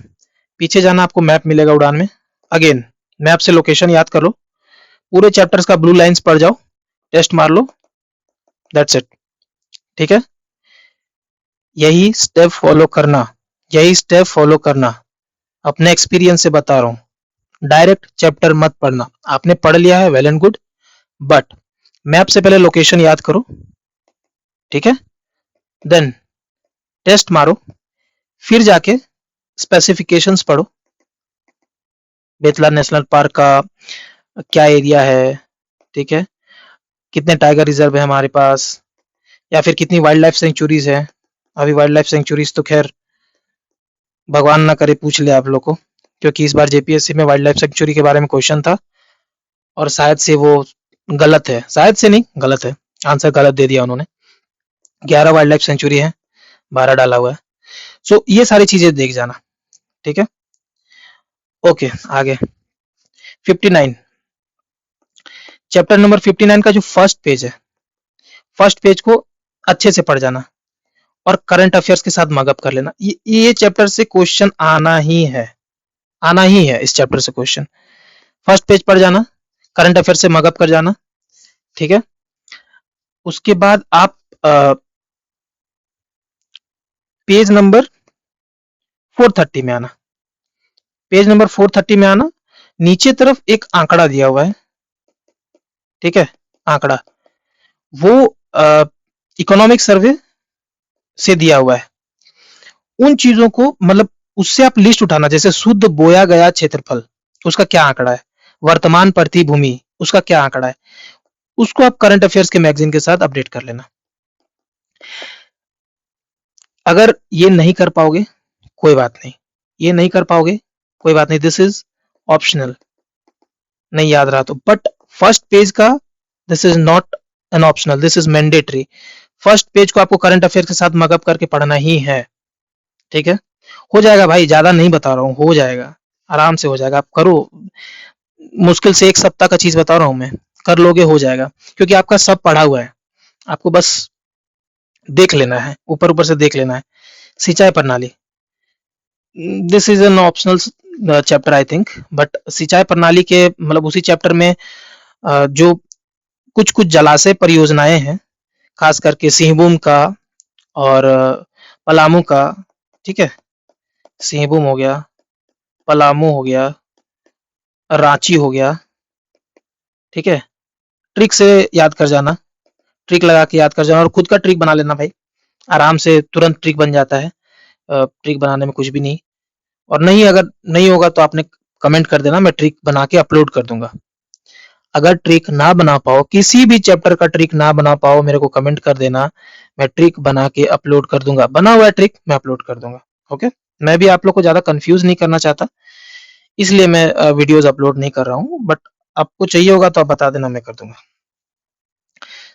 पीछे जाना, आपको मैप मिलेगा उड़ान में। अगेन मैप से लोकेशन याद कर लो, पूरे चैप्टर्स का ब्लू लाइंस पढ़ जाओ, टेस्ट मार लो, दैट्स इट, ठीक है। यही स्टेप फॉलो करना, यही स्टेप फॉलो करना, अपने एक्सपीरियंस से बता रहा हूँ। डायरेक्ट चैप्टर मत पढ़ना, आपने पढ़ लिया है well and good, but map से पहले लोकेशन याद करो, ठीक है, देन टेस्ट मारो, फिर जाके स्पेसिफिकेशंस पढ़ो, बेतला नेशनल पार्क का क्या एरिया है, ठीक है, कितने टाइगर रिजर्व है हमारे पास, या फिर कितनी वाइल्ड लाइफ सेंचुरीज है। अभी वाइल्ड लाइफ सेंचुरीज तो खैर भगवान ना करे पूछ ले आप लोग को, क्योंकि इस बार जेपीएससी में वाइल्ड लाइफ सेंचुरी के बारे में क्वेश्चन था और शायद से वो गलत है, शायद से नहीं गलत है, आंसर गलत दे दिया उन्होंने। 11 वाइल्ड लाइफ सेंचुरी है, 12 डाला हुआ है। सो ये सारी चीजें देख जाना, ठीक है। ओके, आगे 59, चैप्टर नंबर 59 का जो फर्स्ट पेज है, फर्स्ट पेज को अच्छे से पढ़ जाना और करंट अफेयर्स के साथ मगअप कर लेना। ये चैप्टर से क्वेश्चन आना ही है, आना ही है इस चैप्टर से क्वेश्चन। फर्स्ट पेज पढ़ जाना, करंट अफेयर से मगअप कर जाना, ठीक है। उसके बाद आप पेज नंबर 430 में आना, पेज नंबर 430 में आना, नीचे तरफ एक आंकड़ा दिया हुआ है, ठीक है, आंकड़ा वो इकोनॉमिक सर्वे से दिया हुआ है। उन चीजों को मतलब उससे आप लिस्ट उठाना, जैसे शुद्ध बोया गया क्षेत्रफल उसका क्या आंकड़ा है, वर्तमान प्रति भूमि उसका क्या आंकड़ा है, उसको आप करंट अफेयर्स के मैगजीन के साथ अपडेट कर लेना। अगर ये नहीं कर पाओगे कोई बात नहीं, ये नहीं कर पाओगे कोई बात नहीं, दिस इज ऑप्शनल, नहीं याद रहा तो, बट फर्स्ट पेज का this is not an optional, this is mandatory. First page को आपको करंट अफेयर के साथ मगअप करके पढ़ना ही है, ठीक है। हो जाएगा भाई, ज्यादा नहीं बता रहा हूँ, हो जाएगा, आराम से हो जाएगा, आप करो, मुश्किल से 1 सप्ताह का चीज बता रहा हूँ मैं, कर लोगे हो जाएगा, क्योंकि आपका सब पढ़ा हुआ है, आपको बस देख लेना है, ऊपर ऊपर से देख लेना है। सिंचाई प्रणाली, this is an optional chapter I think, but सिंचाई प्रणाली के मतलब उसी चैप्टर में जो कुछ कुछ जलाशय परियोजनाएं हैं, खास करके सिंहभूम का और पलामू का, ठीक है, सिंहभूम हो गया, पलामू हो गया, रांची हो गया, ठीक है। ट्रिक से याद कर जाना, ट्रिक लगा के याद कर जाना, और खुद का ट्रिक बना लेना भाई, आराम से तुरंत ट्रिक बन जाता है, ट्रिक बनाने में कुछ भी नहीं। और नहीं, अगर नहीं होगा तो आपने कमेंट कर देना, मैं ट्रिक बना के अपलोड कर दूंगा। अगर ट्रिक ना बना पाओ, किसी भी चैप्टर का ट्रिक ना बना पाओ, मेरे को कमेंट कर देना, मैं ट्रिक बना के अपलोड कर दूंगा, बना हुआ है ट्रिक मैं अपलोड कर दूंगा। ओके, मैं भी आप लोग को ज्यादा कंफ्यूज नहीं करना चाहता, इसलिए मैं वीडियोस अपलोड नहीं कर रहा हूँ, बट आपको चाहिए होगा तो आप बता देना, मैं कर दूंगा।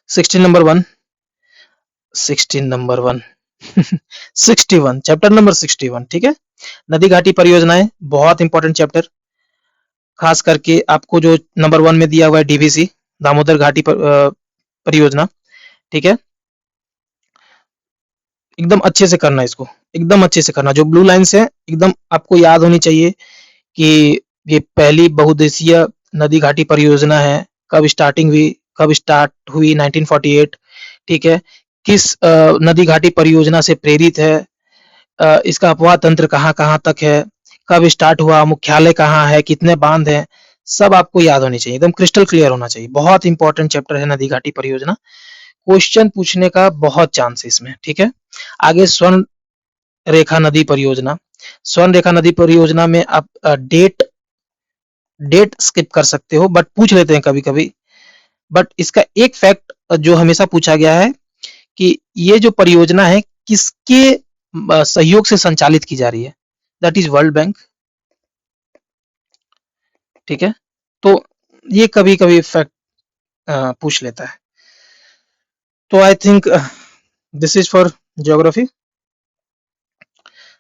16 नंबर 1, 16 नंबर 1 61, चैप्टर नंबर 61, ठीक है। नदी घाटी परियोजनाएं बहुत इंपॉर्टेंट चैप्टर, खास करके आपको जो नंबर 1 में दिया हुआ है डीवीसी दामोदर घाटी परियोजना, ठीक है। एकदम अच्छे से करना इसको, एकदम अच्छे से करना, जो ब्लू लाइन से एकदम आपको याद होनी चाहिए कि ये पहली बहुउद्देशीय नदी घाटी परियोजना है, कब स्टार्ट हुई 1948, ठीक है। किस नदी घाटी परियोजना से प्रेरित है, इसका अपवाह तंत्र कहाँ-कहाँ तक है, कब स्टार्ट हुआ, मुख्यालय कहाँ है, कितने बांध हैं, सब आपको याद होनी चाहिए, एकदम क्रिस्टल क्लियर होना चाहिए। बहुत इंपॉर्टेंट चैप्टर है नदी घाटी परियोजना, क्वेश्चन पूछने का बहुत चांस है इसमें, ठीक है। आगे स्वर्ण रेखा नदी परियोजना, स्वर्ण रेखा नदी परियोजना में आप डेट स्किप कर सकते हो, बट पूछ लेते हैं कभी-कभी। बट इसका एक फैक्ट जो हमेशा पूछा गया है कि ये जो परियोजना है किसके सहयोग से संचालित की जा रही है, दैट इज वर्ल्ड बैंक, ठीक है। तो ये कभी-कभी फैक्ट पूछ लेता है। तो आई think this is for geography,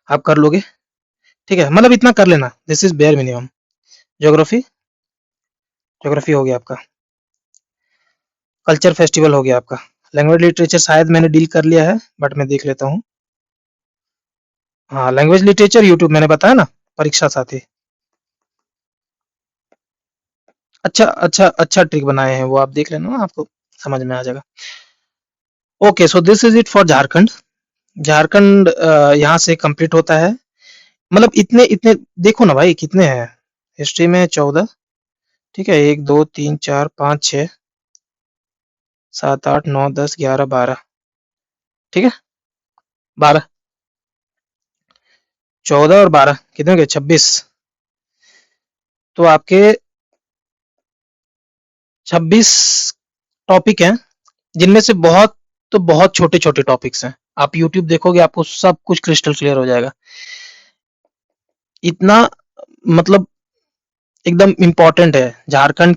आप कर लोगे, ठीक है, मतलब इतना कर लेना, this is bare minimum. Geography geography हो गया आपका। कल्चर फेस्टिवल हो गया आपका। लैंग्वेज लिटरेचर शायद मैंने डील कर लिया है, बट मैं देख लेता हूँ। हाँ, लैंग्वेज लिटरेचर यूट्यूब मैंने बताया ना, परीक्षा साथी। अच्छा ट्रिक बनाए हैं वो, आप देख लेना ना, आपको समझ में आ जाएगा। Okay, so this is it for Jharkhand. Jharkhand यहाँ से कंप्लीट होता है, मतलब इतने इतने देखो ना भाई, कितने हैं हिस्ट्री में, 14, ठीक है, 1 2 3 4 5 6 7 8 9 10 11 12, ठीक है, 12, 14 और 12 कितने हो गए, 26। तो आपके 26 टॉपिक हैं, जिनमें से बहुत तो बहुत छोटे छोटे टॉपिक्स हैं। आप यूट्यूब देखोगे आपको सब कुछ क्रिस्टल क्लियर हो जाएगा। इतना मतलब एकदम इम्पोर्टेंट है। झारखंड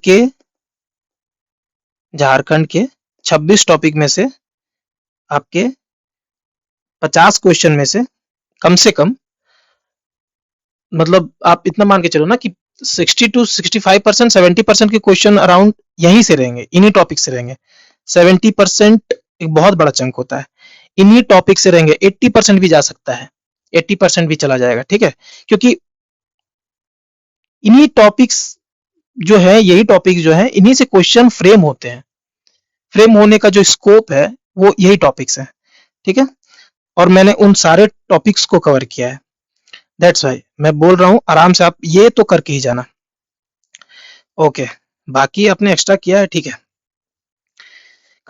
के 26 टॉपिक में से आपके 50 क्वेश्चन में से कम, मतलब आप इतना मान के चलो ना कि 60 to 65%, 70% के क्वेश्चन अराउंड यहीं से रहेंगे, इन्हीं टॉपिक से रहेंगे। 70% एक बहुत बड़ा चंक होता है, इन्हीं टॉपिक से रहेंगे। 80% भी जा सकता है, 80% भी चला जाएगा, ठीक है, क्योंकि इन्हीं टॉपिक्स जो है, यही टॉपिक जो है, इन्हीं से क्वेश्चन फ्रेम होते हैं। फ्रेम होने का जो स्कोप है वो यही टॉपिक्स है, ठीक है। और मैंने उन सारे टॉपिक्स को कवर किया है, दैट्स वाई मैं बोल रहा हूँ आराम से आप ये तो करके ही जाना। ओके, बाकी आपने एक्स्ट्रा किया है, ठीक है।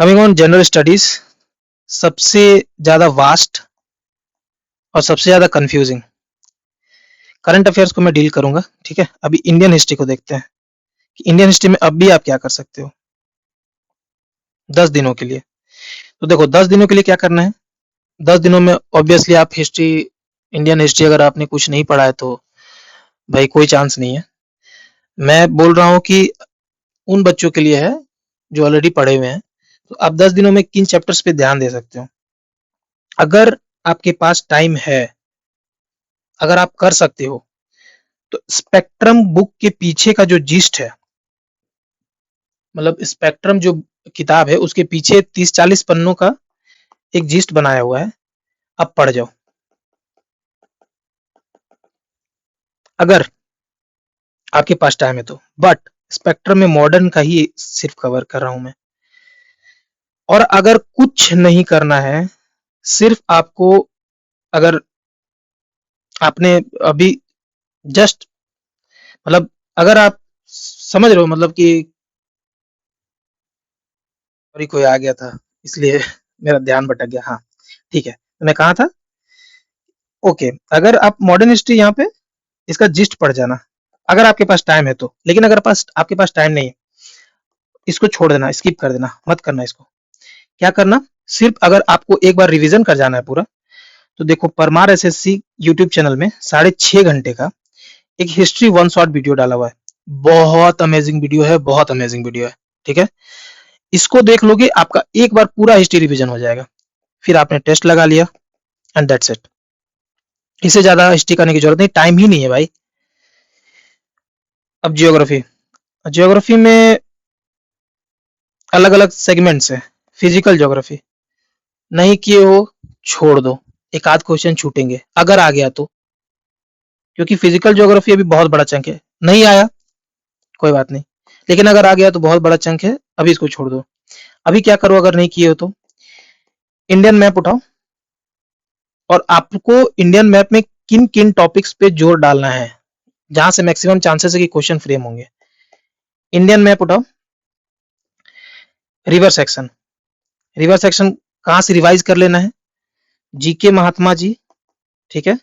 कमिंग ऑन जनरल स्टडीज, सबसे ज्यादा वास्ट और सबसे ज्यादा कंफ्यूजिंग करंट अफेयर्स को मैं डील करूंगा, ठीक है। अभी इंडियन हिस्ट्री को देखते हैं कि इंडियन हिस्ट्री में अब भी आप क्या कर सकते हो 10 दिनों के लिए। तो देखो 10 दिनों के लिए क्या करना है। 10 दिनों में ऑब्वियसली आप हिस्ट्री, इंडियन हिस्ट्री अगर आपने कुछ नहीं पढ़ा है तो भाई कोई चांस नहीं है। मैं बोल रहा हूँ कि उन बच्चों के लिए है जो ऑलरेडी पढ़े हुए हैं। तो आप 10 दिनों में किन चैप्टर्स पे ध्यान दे सकते हो। अगर आपके पास टाइम है, अगर आप कर सकते हो, तो स्पेक्ट्रम बुक के पीछे का जो जिस्ट है, मतलब स्पेक्ट्रम जो किताब है उसके पीछे 30-40 पन्नों का एक जिस्ट बनाया हुआ है, आप पढ़ जाओ अगर आपके पास टाइम है तो। बट स्पेक्ट्रम में मॉडर्न का ही सिर्फ कवर कर रहा हूं मैं। और अगर कुछ नहीं करना है, सिर्फ आपको, अगर आपने अभी जस्ट, मतलब अगर आप समझ रहे हो, मतलब कि अभी कोई आ गया था इसलिए मेरा ध्यान भटक गया, हाँ ठीक है। तो मैं कहा था, ओके, अगर आप मॉडर्न हिस्ट्री यहाँ पे इसका जिस्ट पढ़ जाना अगर आपके पास टाइम है तो। लेकिन अगर आपके पास टाइम नहीं है, इसको छोड़ देना, स्किप कर देना, मत करना इसको। क्या करना, सिर्फ अगर आपको एक बार रिवीजन कर जाना है पूरा, तो देखो परमार एसएससी यूट्यूब चैनल में 6.5 घंटे का एक हिस्ट्री वन शॉट वीडियो डाला हुआ है। बहुत अमेजिंग वीडियो है, बहुत अमेजिंग वीडियो है, ठीक है। इसको देख लोगे, आपका एक बार पूरा हिस्ट्री रिवीजन हो जाएगा, फिर आपने टेस्ट लगा लिया एंड दैट्स इट। इससे ज्यादा हिस्ट्री करने की जरूरत नहीं, टाइम ही नहीं है भाई। अब जियोग्राफी, जियोग्राफी में अलग अलग सेगमेंट्स है। फिजिकल ज्योग्राफी नहीं किए हो, छोड़ दो, एक आध क्वेश्चन छूटेंगे अगर आ गया तो, क्योंकि फिजिकल ज्योग्राफी अभी बहुत बड़ा चंक है। नहीं आया कोई बात नहीं, लेकिन अगर आ गया तो बहुत बड़ा चंक है, अभी इसको छोड़ दो। अभी क्या करो अगर नहीं किए हो तो, इंडियन मैप उठाओ और आपको इंडियन मैप में किन किन टॉपिक्स पे जोर डालना है, जहां से मैक्सिमम चांसेस है कि क्वेश्चन फ्रेम होंगे। इंडियन मैप उठाओ, रिवर सेक्शन, रिवर सेक्शन कहां से रिवाइज कर लेना है, जीके महात्मा जी, ठीक है,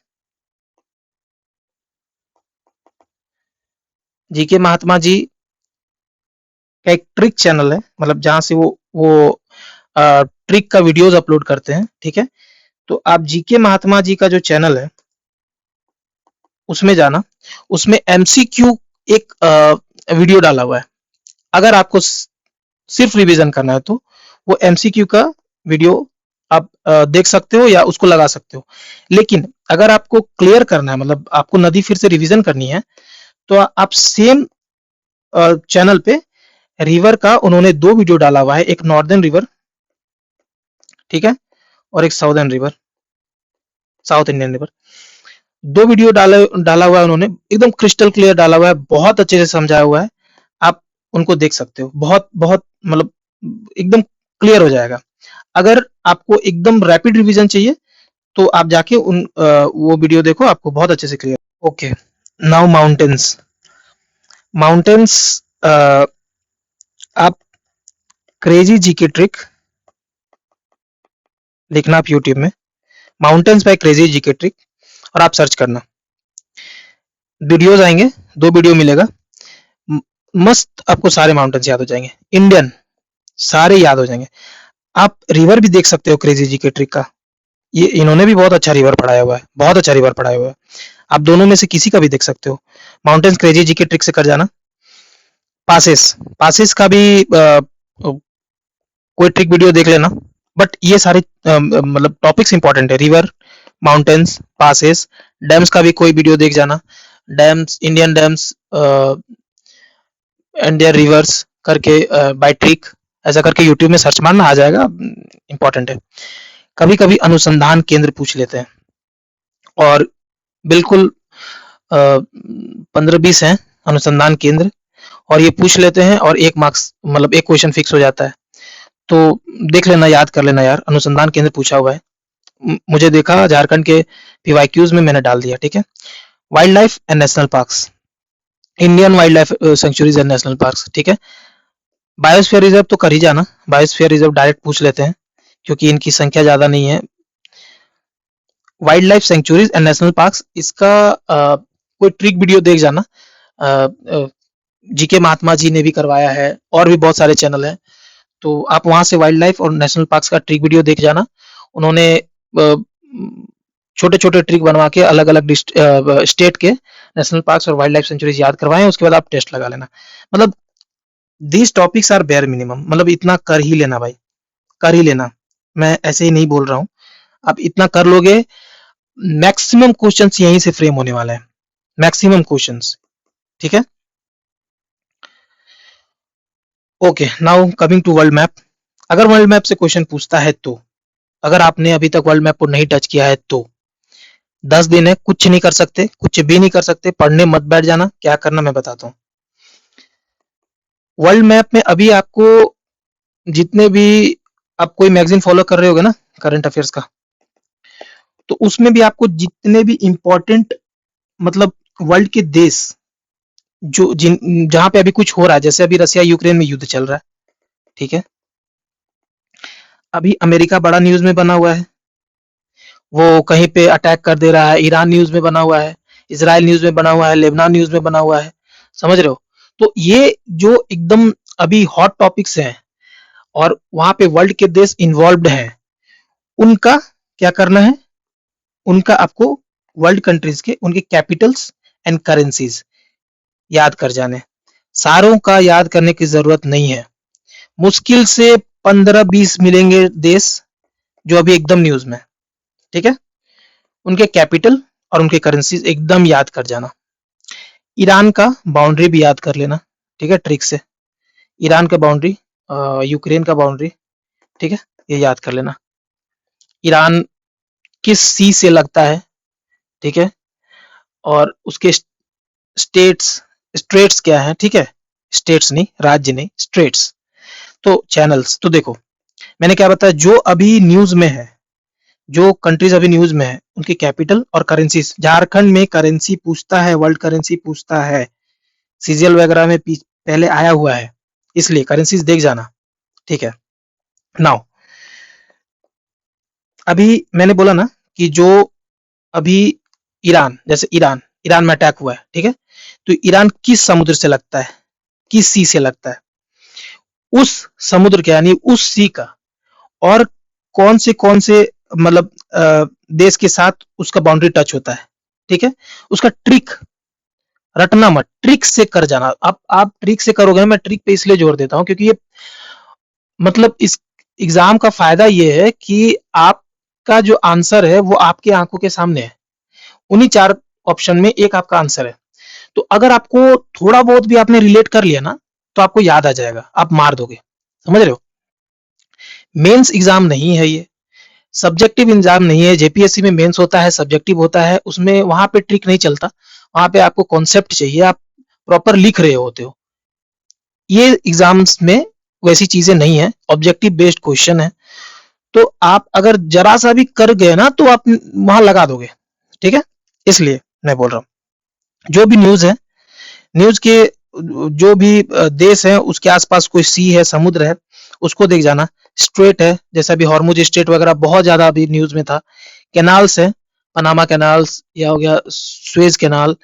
जीके महात्मा जी का एक ट्रिक चैनल है, मतलब जहां से वो ट्रिक का वीडियोस अपलोड करते हैं, ठीक है। तो आप जीके महात्मा जी का जो चैनल है उसमें जाना, उसमें एमसीक्यू एक वीडियो डाला हुआ है। अगर आपको सिर्फ रिवीजन करना है तो वो एमसीक्यू का वीडियो आप देख सकते हो या उसको लगा सकते हो। लेकिन अगर आपको क्लियर करना है, मतलब आपको नदी फिर से रिवीजन करनी है, तो आप सेम चैनल पे रिवर का उन्होंने 2 वीडियो डाला हुआ है, एक नॉर्दर्न रिवर, ठीक है, और एक southern river, south Indian river. 2 video डाला हुआ है उन्होंने, एकदम क्रिस्टल क्लियर डाला हुआ है, बहुत अच्छे से समझाया हुआ है। आप उनको देख सकते हो, बहुत बहुत मतलब एकदम क्लियर हो जाएगा। अगर आपको एकदम रैपिड रिवीजन चाहिए तो आप जाके वो वीडियो देखो, आपको बहुत अच्छे से clear. Okay, now mountains. Mountains आप क्रेजी जी की ट्रिक लिखना आप यूट्यूब में, माउंटेन्स बाय क्रेजी जी की ट्रिक, और आप सर्च करना, वीडियोस आएंगे, 2 वीडियो मिलेगा, मस्त आपको सारे माउंटेन्स याद हो जाएंगे, इंडियन सारे याद हो जाएंगे। आप रिवर भी देख सकते हो क्रेजी जी के ट्रिक का, ये इन्होंने भी बहुत अच्छा रिवर पढ़ाया हुआ है, बहुत अच्छा रिवर पढ़ाया हुआ है। आप दोनों में से किसी का भी देख सकते हो। माउंटेन्स क्रेजी जी के ट्रिक से कर जाना। पासेस, पासेस का भी कोई ट्रिक वीडियो देख लेना। बट ये सारे मतलब टॉपिक्स इंपॉर्टेंट है, रिवर, माउंटेन्स, पासेस, डैम्स का भी कोई वीडियो देख जाना। Dams, Indian dams, Indian reverse करके बाय ट्रिक, ऐसा करके यूट्यूब में सर्च मारना, आ जाएगा, इंपॉर्टेंट है। कभी कभी अनुसंधान केंद्र पूछ लेते हैं, और बिल्कुल 15-20 हैं अनुसंधान केंद्र, और ये पूछ लेते हैं और 1 मार्क्स मतलब 1 क्वेश्चन फिक्स हो जाता है। तो देख लेना, याद कर लेना यार, अनुसंधान केंद्र पूछा हुआ है। मुझे देखा झारखंड के पीवाईक्यूज में मैंने डाल दिया, ठीक है। Wild life and national parks, Indian wild life sanctuaries and national parks, ठीक है। बायोस्फीयर रिजर्व तो कर ही जाना, बायोस्फीयर रिजर्व डायरेक्ट पूछ लेते हैं क्योंकि इनकी संख्या ज्यादा नहीं है। Wild life sanctuaries and national parks, इसका कोई ट्रिक वीडियो देख जाना, जीके महात्मा जी ने भी करवाया है, और भी बहुत सारे चैनल हैं, तो आप वहां से वाइल्ड लाइफ और नेशनल पार्क्स का ट्रिक वीडियो देख जाना। उन्होंने छोटे छोटे ट्रिक बनवा के अलग अलग स्टेट के नेशनल पार्क्स और वाइल्ड लाइफ सेंचुरीज याद करवाएं, उसके बाद आप टेस्ट लगा लेना। मतलब these topics are bare minimum, मतलब इतना कर ही लेना भाई, कर ही लेना, मैं ऐसे ही नहीं बोल रहा हूँ। आप इतना कर लोगे, मैक्सिमम क्वेश्चंस यहीं से फ्रेम होने वाले हैं, मैक्सिमम क्वेश्चंस, ठीक है। Okay, now coming to world map. अगर वर्ल्ड मैप से क्वेश्चन पूछता है तो, अगर आपने अभी तक वर्ल्ड मैप को नहीं टच किया है तो 10 दिन है, कुछ नहीं कर सकते, कुछ भी नहीं कर सकते, पढ़ने मत बैठ जाना, क्या करना मैं बताता हूँ। वर्ल्ड मैप में अभी आपको जितने भी, आप कोई मैगजीन फॉलो कर रहे होगे ना करंट अफेयर्स का, तो उसमें भी आपको जितने भी इंपॉर्टेंट, मतलब वर्ल्ड के देश जो जिन जहां पे अभी कुछ हो रहा है, जैसे अभी रसिया यूक्रेन में युद्ध चल रहा है, ठीक है, अभी अमेरिका बड़ा न्यूज में बना हुआ है, वो कहीं पे अटैक कर दे रहा है, ईरान न्यूज में बना हुआ है, इसराइल न्यूज में बना हुआ है, लेबनान न्यूज में बना हुआ है, समझ रहे हो। तो ये जो एकदम अभी हॉट टॉपिक्स हैं और वहां पे वर्ल्ड के देश इन्वॉल्व्ड हैं, उनका क्या करना है, उनका आपको वर्ल्ड कंट्रीज के उनके कैपिटल्स एंड करेंसीज याद कर जाने। सारों का याद करने की जरूरत नहीं है, मुश्किल से 15-20 मिलेंगे देश जो अभी एकदम न्यूज में, ठीक है, उनके कैपिटल और उनके करेंसीज एकदम याद कर जाना। ईरान का बाउंड्री भी याद कर लेना, ठीक है, ट्रिक से। ईरान का बाउंड्री, यूक्रेन का बाउंड्री, ठीक है, ये याद कर लेना। ईरान किस सी से लगता है, ठीक है, और उसके स्टेट्स स्ट्रेट्स क्या है, ठीक है, स्टेट्स नहीं, राज्य नहीं, स्ट्रेट्स। तो चैनल्स, तो देखो मैंने क्या बताया, जो अभी न्यूज में है, जो कंट्रीज अभी न्यूज में है उनकी कैपिटल और करेंसीज। झारखंड में करेंसी पूछता है, वर्ल्ड करेंसी पूछता है, सीजीएल वगैरह में पहले आया हुआ है, इसलिए करेंसीज देख जाना, ठीक है। नाउ अभी मैंने बोला ना कि जो अभी ईरान, जैसे ईरान ईरान में अटैक हुआ है, ठीक है, तो ईरान किस समुद्र से लगता है, किस सी से लगता है, उस समुद्र के यानी उस सी का, और कौन से मतलब देश के साथ उसका बाउंड्री टच होता है, ठीक है। उसका ट्रिक रटना मत, ट्रिक से कर जाना। आप ट्रिक से करोगे ना, मैं ट्रिक पे इसलिए जोर देता हूं क्योंकि ये मतलब इस एग्जाम का फायदा ये है कि आपका जो आंसर है वो आपकी आंखों के सामने है, उन्हीं 4 ऑप्शन में एक आपका आंसर है। तो अगर आपको थोड़ा बहुत भी आपने रिलेट कर लिया ना, तो आपको याद आ जाएगा, आप मार दोगे, समझ रहे हो। मेंस एग्जाम नहीं है ये, सब्जेक्टिव एग्जाम नहीं है। जेपीएससी में मेंस होता है, सब्जेक्टिव होता है, उसमें वहां पे ट्रिक नहीं चलता, वहां पे आपको कॉन्सेप्ट चाहिए, आप प्रॉपर लिख रहे होते हो। ये एग्जाम्स में वैसी चीजें नहीं है, ऑब्जेक्टिव बेस्ड क्वेश्चन है। तो आप अगर जरा सा भी कर गए ना तो आप वहां लगा दोगे, ठीक है। इसलिए मैं बोल रहा हूँ जो भी न्यूज है, न्यूज के जो भी देश है उसके आसपास कोई सी है, समुद्र है, उसको देख जाना। स्ट्रेट है, जैसे अभी हॉर्मुज स्ट्रेट वगैरह बहुत ज्यादा अभी न्यूज में था। कैनाल्स है, पनामा कैनाल्स या हो गया सुएज कैनाल,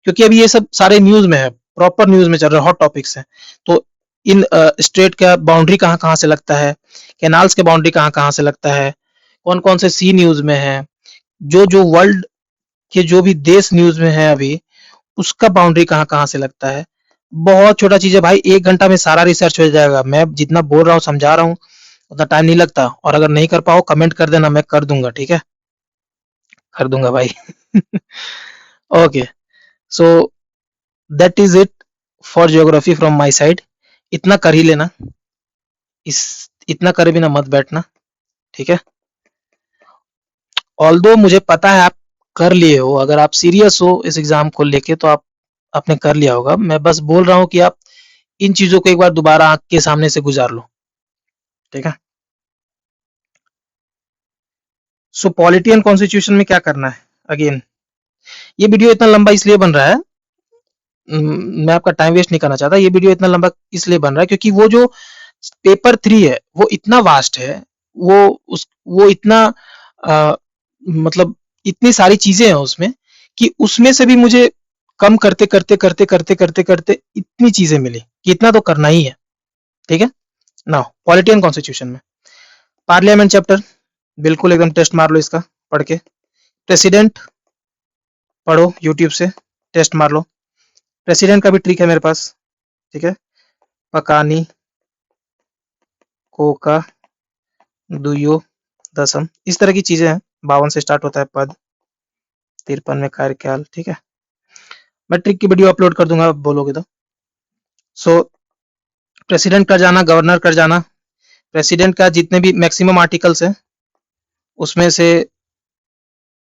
क्योंकि अभी ये सब सारे न्यूज में है, प्रॉपर न्यूज में चल रहे हॉट टॉपिक्स हैं। तो इन स्ट्रेट का बाउंड्री कहाँ कहाँ से लगता है, कैनाल्स के बाउंड्री कहाँ कहाँ से लगता है, कौन कौन से सी न्यूज में है, जो जो वर्ल्ड के जो भी देश न्यूज में है अभी, उसका बाउंड्री कहाँ कहाँ से लगता है। बहुत छोटा चीज है भाई, 1 घंटा में सारा रिसर्च हो जाएगा। मैं जितना बोल रहा हूँ समझा रहा हूँ, उतना टाइम नहीं लगता। और अगर नहीं कर पाओ कमेंट कर देना, मैं कर दूंगा, ठीक है, कर दूंगा भाई। Okay, so that is it for geography from my side. इतना कर ही लेना, इस इतना करे बिना मत बैठना, ठीक है। ऑल्दो मुझे पता है आप कर लिए हो, अगर आप सीरियस हो इस एग्जाम को लेके तो आप आपने कर लिया होगा। मैं बस बोल रहा हूँ कि आप इन चीजों को एक बार दोबारा आंख के सामने से गुजार लो, ठीक है। सो पॉलिटी एंड कॉन्स्टिट्यूशन में क्या करना है, अगेन ये वीडियो इतना लंबा इसलिए बन रहा है, मैं आपका टाइम वेस्ट नहीं करना चाहता। ये वीडियो इतना लंबा इसलिए बन रहा है क्योंकि वो जो पेपर 3 है वो इतना वास्ट है, वो इतना आ, मतलब इतनी सारी चीजें हैं उसमें कि उसमें से भी मुझे कम करते करते करते करते करते करते इतनी चीजें मिली कि इतना तो करना ही है, ठीक है। नाउ पॉलिटी एंड कॉन्स्टिट्यूशन में पार्लियामेंट चैप्टर बिल्कुल एकदम टेस्ट मार लो इसका पढ़ के। प्रेसिडेंट पढ़ो यूट्यूब से, टेस्ट मार लो। प्रेसिडेंट का भी ट्रिक है मेरे पास, ठीक है। पकानी कोका दुयो दसम, इस तरह की चीजें हैं। 52 से स्टार्ट होता है पद, 53 में कार्यकाल, ठीक है। मैं ट्रिक की वीडियो अपलोड कर दूंगा, आप बोलोगे तो। सो प्रेसिडेंट कर जाना, गवर्नर कर जाना। प्रेसिडेंट का जितने भी मैक्सिमम आर्टिकल्स हैं उसमें से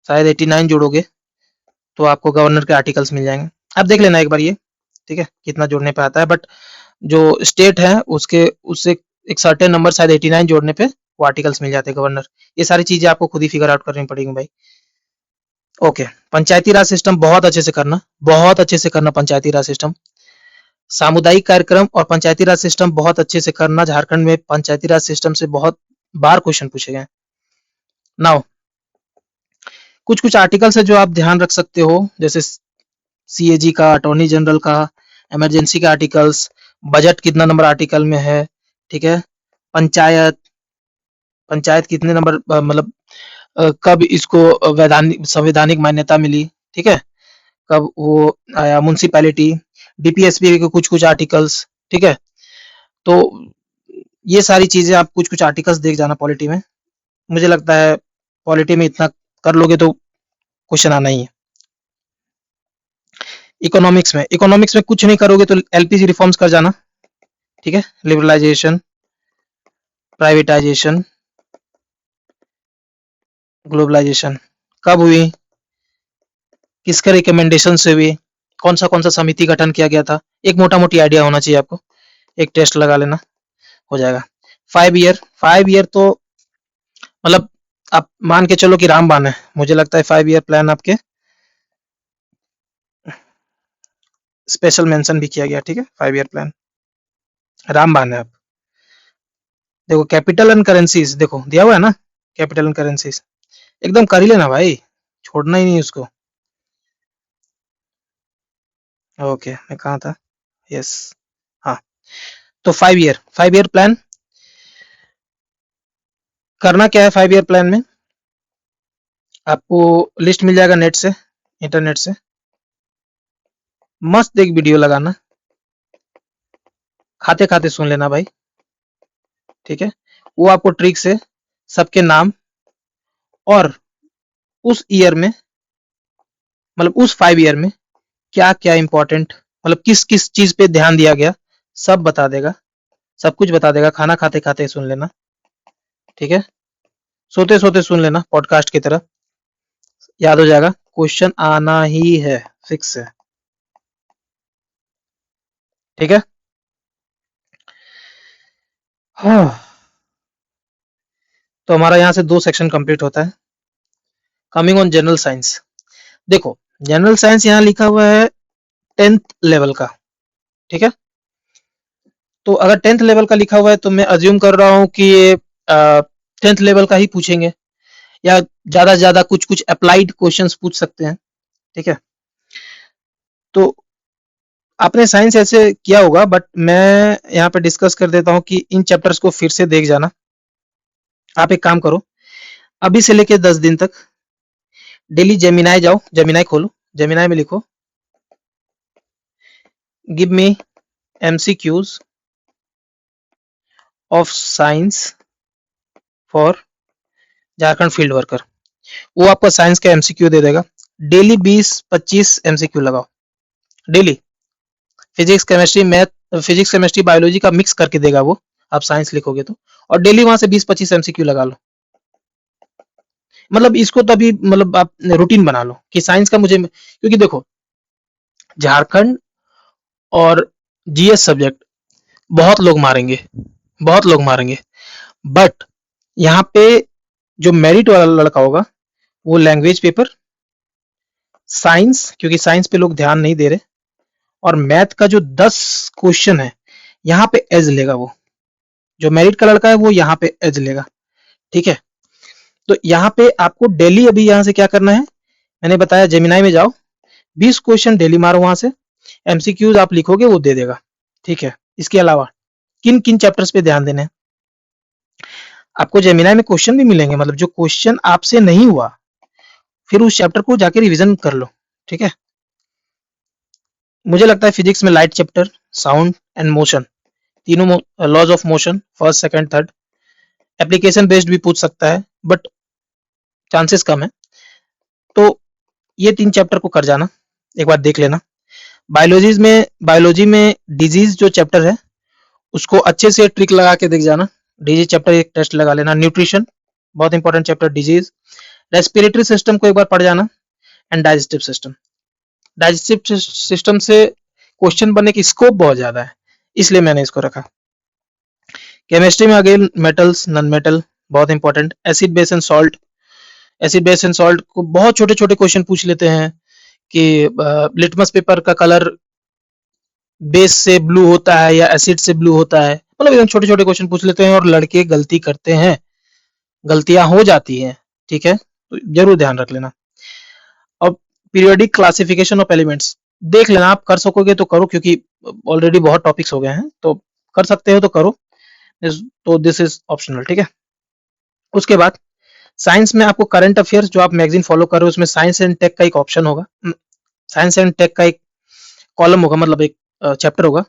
शायद 89 जोड़ोगे तो आपको गवर्नर के आर्टिकल्स मिल जाएंगे। आप देख लेना एक बार ये, ठीक है, कितना जोड़ने पे आता है। बट जो स्टेट है उसके उससे एक सर्टेन नंबर शायद 89 जोड़ने पे वो आर्टिकल्स मिल जाते हैं गवर्नर। ये सारी चीजें आपको खुद ही फिगर आउट करनी पड़ेगी भाई। ओके, पंचायती राज सिस्टम बहुत अच्छे से करना, बहुत अच्छे से करना पंचायती राज सिस्टम। सामुदायिक कार्यक्रम और पंचायती राज सिस्टम बहुत अच्छे से करना। झारखंड में पंचायती राज सिस्टम से बहुत बार क्वेश्चन पूछे गए। नाउ कुछ कुछ आर्टिकल्स है जो आप ध्यान रख सकते हो, जैसे सीएजी का, अटॉर्नी जनरल का, इमरजेंसी का आर्टिकल्स, बजट कितना नंबर आर्टिकल में है, ठीक है। पंचायत, पंचायत कितने नंबर मतलब कब इसको संवैधानिक मान्यता मिली, ठीक है, कब वो आया। म्युनिसिपैलिटी, डीपीएसपी के कुछ कुछ आर्टिकल्स, ठीक है। तो ये सारी चीजें आप कुछ कुछ आर्टिकल्स देख जाना पॉलिटी में। मुझे लगता है पॉलिटी में इतना कर लोगे तो क्वेश्चन आना ही है। इकोनॉमिक्स में कुछ नहीं करोगे तो एलपीजी रिफॉर्म्स कर जाना, ठीक है। लिबरलाइजेशन, प्राइवेटाइजेशन, ग्लोबलाइजेशन कब हुई, किसके रिकमेंडेशन से हुई, कौन सा समिति गठन किया गया था, एक मोटा मोटी आइडिया होना चाहिए आपको, एक टेस्ट लगा लेना, हो जाएगा। 5 ईयर तो मतलब आप मान के चलो कि रामबाण है, मुझे लगता है 5 ईयर प्लान आपके स्पेशल मेंशन भी किया गया, ठीक है, 5 ईयर प्लान रामबाण है। आप देखो कैपिटल एंड करेंसीज, देखो दिया हुआ है ना, कैपिटल एंड करेंसीज एकदम कर ही लेना भाई, छोड़ना ही नहीं उसको। ओके, मैं कहाँ था, यस, हाँ। तो 5 ईयर प्लान करना क्या है, 5 ईयर प्लान में आपको लिस्ट मिल जाएगा नेट से, इंटरनेट से, मस्त एक वीडियो लगाना, खाते खाते सुन लेना भाई, ठीक है। वो आपको ट्रिक से सबके नाम और उस ईयर में, मतलब उस 5 ईयर में क्या क्या इंपॉर्टेंट, मतलब किस किस चीज पे ध्यान दिया गया, सब बता देगा, सब कुछ बता देगा, खाना खाते खाते सुन लेना, ठीक है, सोते सोते सुन लेना पॉडकास्ट की तरह, याद हो जाएगा, क्वेश्चन आना ही है, फिक्स है, ठीक है। हाँ, तो हमारा यहाँ से 2 सेक्शन कंप्लीट होता है। कमिंग ऑन जनरल साइंस, देखो जनरल साइंस यहाँ लिखा हुआ है 10th लेवल का, ठीक है। तो अगर 10th लेवल का लिखा हुआ है तो मैं अज्यूम कर रहा हूँ कि ये 10th लेवल का ही पूछेंगे, या ज्यादा से ज्यादा कुछ कुछ अप्लाइड क्वेश्चंस पूछ सकते हैं, ठीक है। तो आपने साइंस ऐसे किया होगा, बट मैं यहाँ पे डिस्कस कर देता हूँ कि इन चैप्टर्स को फिर से देख जाना। आप एक काम करो, अभी से लेके 10 दिन तक डेली जेमिनाई जाओ, जेमिनाई खोलो, जेमिनाई में लिखो give me MCQs of science for Jharkhand field worker, वो आपका साइंस का एमसीक्यू दे देगा। डेली 20-25 एमसीक्यू लगाओ daily, physics chemistry math, physics chemistry biology का मिक्स करके देगा वो, आप साइंस लिखोगे तो, और डेली वहां से 20-25 एमसीक्यू लगा लो। मतलब इसको तभी मतलब आप रूटीन बना लो कि साइंस का मुझे, क्योंकि देखो झारखंड और जीएस सब्जेक्ट बहुत लोग मारेंगे, बहुत लोग मारेंगे, बट यहाँ पे जो मेरिट वाला लड़का होगा वो लैंग्वेज पेपर, साइंस, क्योंकि साइंस पे लोग ध्यान नहीं दे रहे, और मैथ का जो 10 क्वेश्चन है यहाँ पे एज लेगा वो, जो मेरिट का लड़का है वो यहाँ पे एज लेगा, ठीक है। तो यहाँ पे आपको डेली अभी यहाँ से क्या करना है, मैंने बताया जेमिनाई में जाओ, 20 क्वेश्चन डेली मारो वहां से, एमसीक्यूज आप लिखोगे वो दे देगा, ठीक है। इसके अलावा किन किन चैप्टर्स पे ध्यान देना है, आपको जेमिनाई में क्वेश्चन भी मिलेंगे, मतलब जो क्वेश्चन आपसे नहीं हुआ फिर उस चैप्टर को जाके रिवीजन कर लो, ठीक है। मुझे लगता है फिजिक्स में light chapter, sound and motion, तीनों laws of motion, first second third, application based भी पूछ सकता है बट चांसेस कम है, तो ये 3 चैप्टर को कर जाना, एक बार देख लेना। बायोलॉजी में डिजीज जो चैप्टर है उसको अच्छे से ट्रिक लगा के देख जाना, डिजीज चैप्टर एक टेस्ट लगा लेना। न्यूट्रिशन बहुत important chapter, disease, respiratory system को एक बार पढ़ जाना, and digestive system, digestive system से क्वेश्चन बनने की स्कोप बहुत ज्यादा है, इसलिए मैंने इसको रखा। केमिस्ट्री में अगेन मेटल्स, नॉन मेटल बहुत important, acid base and salt, acid base and salt को बहुत छोटे छोटे क्वेश्चन पूछ लेते हैं कि लिटमस पेपर का कलर बेस से ब्लू होता है या एसिड से ब्लू होता है, मतलब एकदम छोटे छोटे क्वेश्चन पूछ लेते हैं और लड़के गलती करते हैं, गलतियां हो जाती हैं, ठीक है, तो जरूर ध्यान रख लेना। और पीरियोडिक क्लासिफिकेशन ऑफ एलिमेंट्स देख लेना, आप कर सकोगे तो करो, क्योंकि ऑलरेडी बहुत टॉपिक्स हो गए हैं, तो कर सकते हो तो करो, तो दिस इज ऑप्शनल, ठीक है। उसके बाद साइंस में आपको करंट अफेयर्स जो आप मैगजीन फॉलो कर रहे हो उसमें साइंस एंड टेक का एक ऑप्शन होगा, साइंस एंड टेक का एक कॉलम होगा, मतलब एक चैप्टर होगा,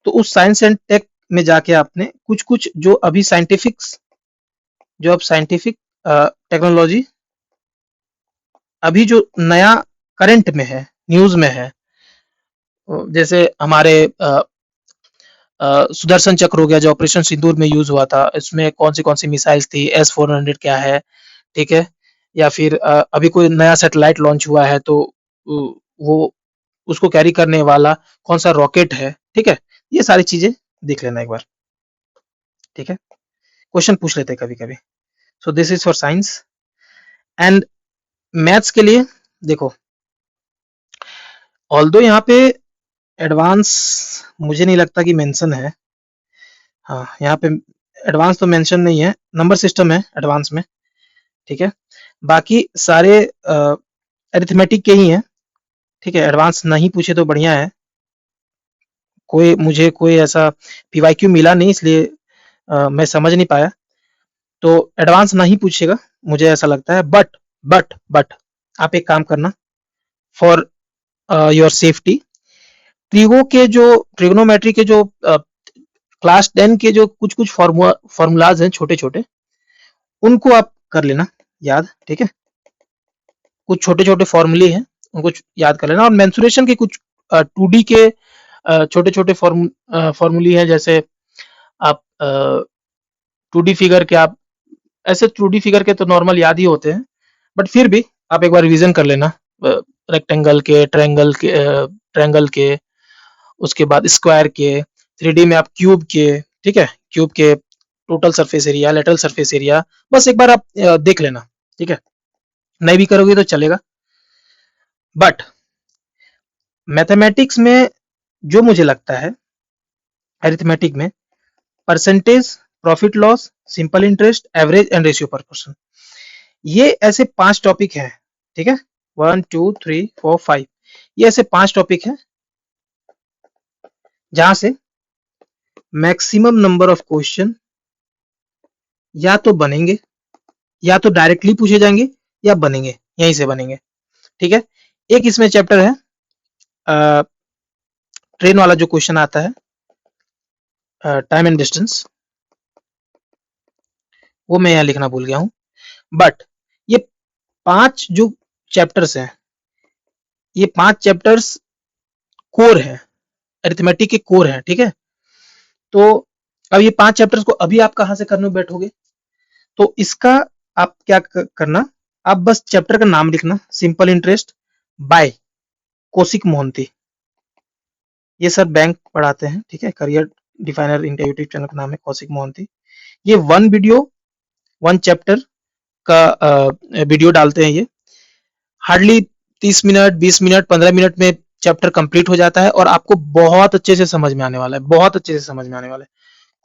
तो उस साइंस एंड टेक में जाके आपने कुछ कुछ जो अभी साइंटिफिक, जो अब साइंटिफिक टेक्नोलॉजी अभी जो नया करंट में है, न्यूज में है, जैसे हमारे सुदर्शन चक्र हो गया जो ऑपरेशन सिंदूर में यूज हुआ था, इसमें कौन सी मिसाइल्स थी, S-400 क्या है, ठीक है, या फिर अभी कोई नया सैटेलाइट लॉन्च हुआ है तो वो उसको कैरी करने वाला कौन सा रॉकेट है, ठीक है, ये सारी चीजें देख लेना एक बार, ठीक है, क्वेश्चन पूछ लेते हैं कभी कभी। So this is for science. And maths के लिए देखो, ऑल्दो यहाँ पे एडवांस मुझे नहीं लगता कि मेंशन है, हाँ यहाँ पे एडवांस तो मेंशन नहीं है, नंबर सिस्टम है एडवांस में, ठीक है, बाकी सारे अरिथमेटिक के ही हैं, ठीक है, एडवांस नहीं पूछे तो बढ़िया है, मुझे कोई ऐसा पीवाईक्यू मिला नहीं, इसलिए मैं समझ नहीं पाया, तो एडवांस नहीं पूछेगा मुझे ऐसा लगता है, बट आप एक काम करना फॉर योर सेफ्टी, ट्रिग्नोमेट्री के जो क्लास 10 के जो कुछ कुछ फॉर्मूलाज हैं छोटे छोटे, उनको आप कर लेना याद, ठीक है, कुछ छोटे छोटे फॉर्मूले हैं उनको याद कर लेना, और मेंसुरेशन के कुछ 2D के छोटे छोटे फॉर्मूले हैं, जैसे आप 2D फिगर के, आप ऐसे 2D फिगर के तो नॉर्मल याद ही होते हैं, बट फिर भी आप एक बार रिवीजन कर लेना, रेक्टेंगल के, ट्रायंगल के, उसके बाद स्क्वायर के, 3D में आप क्यूब के, ठीक है, क्यूब के total surface area, lateral surface area, बस एक बार आप देख लेना, ठीक है, नहीं भी करोगे तो चलेगा। बट मैथमेटिक्स में जो मुझे लगता है, अरिथमेटिक में percentage, profit loss, simple interest, average and ratio पर पर्सन, ये ऐसे 5 टॉपिक हैं, ठीक है, 1 2 3 4 5, ये ऐसे 5 टॉपिक हैं जहां से मैक्सिमम नंबर ऑफ क्वेश्चन या तो बनेंगे, या तो डायरेक्टली पूछे जाएंगे, या बनेंगे, यहीं से बनेंगे, ठीक है। एक इसमें चैप्टर है ट्रेन वाला जो क्वेश्चन आता है, टाइम एंड डिस्टेंस, वो मैं यहाँ लिखना भूल गया हूँ, बट ये 5 जो चैप्टर्स हैं, ये 5 चैप्टर्स कोर है, अरिथमेटिक के कोर है, ठीक है। तो अब ये 5 चैप्टर्स को अभी आप कहां से करने बैठोगे, तो इसका आप क्या करना, आप बस चैप्टर का नाम लिखना, simple interest by Kaushik Mohanty, ये सर बैंक पढ़ाते हैं, ठीक है, करियर डिफाइनर इनका यूट्यूब चैनल का नाम है कौशिक मोहंती। ये 1 वीडियो 1 चैप्टर का वीडियो डालते हैं, ये हार्डली 30 मिनट 20 मिनट 15 मिनट में चैप्टर कंप्लीट हो जाता है, और आपको बहुत अच्छे से समझ में आने वाला है, बहुत अच्छे से समझ में आने वाला है।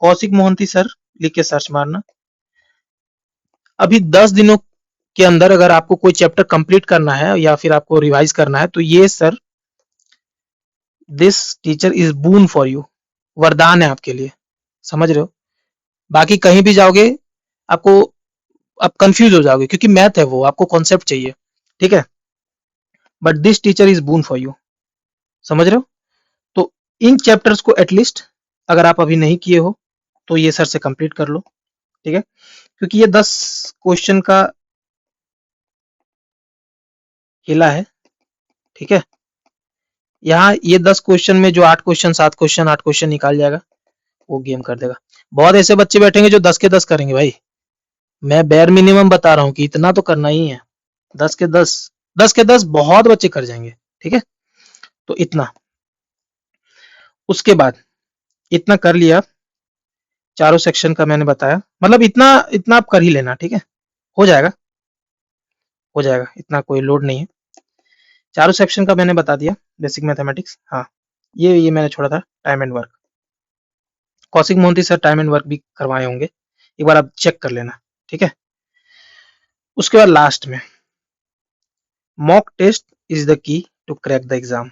कौशिक मोहंती सर लिख के सर्च मारना, अभी 10 दिनों के अंदर अगर आपको कोई चैप्टर कंप्लीट करना है या फिर आपको रिवाइज करना है, तो ये sir, this teacher is boon for you, वरदान है आपके लिए, समझ रहे हो। बाकी कहीं भी जाओगे आपको, आप कंफ्यूज हो जाओगे, क्योंकि मैथ है, वो आपको कॉन्सेप्ट चाहिए, ठीक है, but this teacher is boon for you, समझ रहे हो। तो इन चैप्टर्स को एटलीस्ट अगर आप अभी नहीं किए हो तो ये सर से कंप्लीट कर लो, ठीक है, क्योंकि ये 10 क्वेश्चन का खेला है, ठीक है, यहाँ ये 10 क्वेश्चन में जो 8 क्वेश्चन 8 क्वेश्चन निकाल जाएगा, वो गेम कर देगा। बहुत ऐसे बच्चे बैठेंगे जो 10 के 10 करेंगे भाई, मैं बेयर मिनिमम बता रहा हूँ कि इतना तो करना ही है, 10 के 10, 10 के 10 बहुत बच्चे कर जाएंगे, ठीक है, तो इतना, उसके बाद इतना कर लिया, चारों सेक्शन का मैंने बताया, मतलब इतना इतना आप कर ही लेना, ठीक है, हो जाएगा, हो जाएगा, इतना कोई लोड नहीं है, चारों सेक्शन का मैंने बता दिया, बेसिक मैथमेटिक्स, हाँ, ये मैंने छोड़ा था time and work, Kaushik Mohanty sir time and work भी करवाए होंगे, एक बार आप चेक कर लेना, ठीक है। उसके बाद लास्ट में mock test is the key to crack the exam,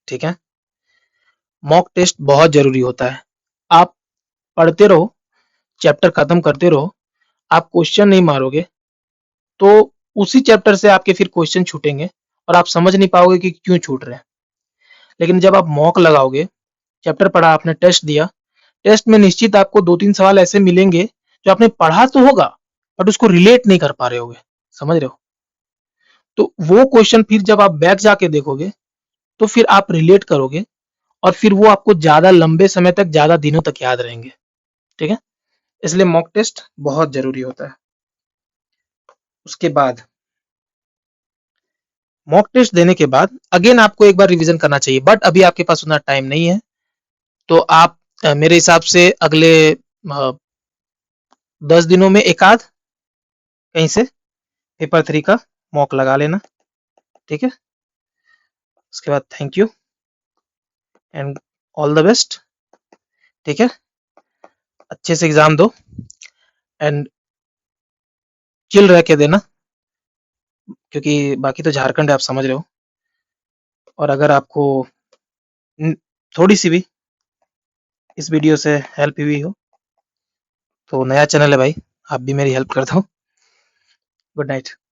ठीक है, मॉक टेस्ट बहुत जरूरी होता है, आप पढ़ते रहो, चैप्टर खत्म करते रहो, आप क्वेश्चन नहीं मारोगे तो उसी चैप्टर से आपके फिर क्वेश्चन छूटेंगे, और आप समझ नहीं पाओगे कि क्यों छूट रहे हैं। लेकिन जब आप मॉक लगाओगे, चैप्टर पढ़ा आपने, टेस्ट दिया, टेस्ट में निश्चित आपको 2-3 सवाल ऐसे मिलेंगे जो आपने पढ़ा तो होगा बट उसको रिलेट नहीं कर पा रहे होगे, समझ रहे हो। तो वो क्वेश्चन फिर जब आप बैक जाके देखोगे तो फिर आप रिलेट करोगे, और फिर वो आपको ज्यादा लंबे समय तक, ज्यादा दिनों तक याद रहेंगे, ठीक है, इसलिए मॉक टेस्ट बहुत जरूरी होता है। उसके बाद मॉक टेस्ट देने के बाद अगेन आपको एक बार रिवीजन करना चाहिए, बट अभी आपके पास उतना टाइम नहीं है, तो आप मेरे हिसाब से अगले 10 दिनों में एक आध कहीं से पेपर 3 का मॉक लगा लेना, ठीक है। उसके बाद thank you and all the best, ठीक है। अच्छे से एग्जाम दो एंड चिल रह के देना, क्योंकि बाकी तो झारखंड है, आप समझ रहे हो। और अगर आपको थोड़ी सी भी इस वीडियो से हेल्प हुई हो तो नया चैनल है भाई, आप भी मेरी हेल्प कर दो। Good night.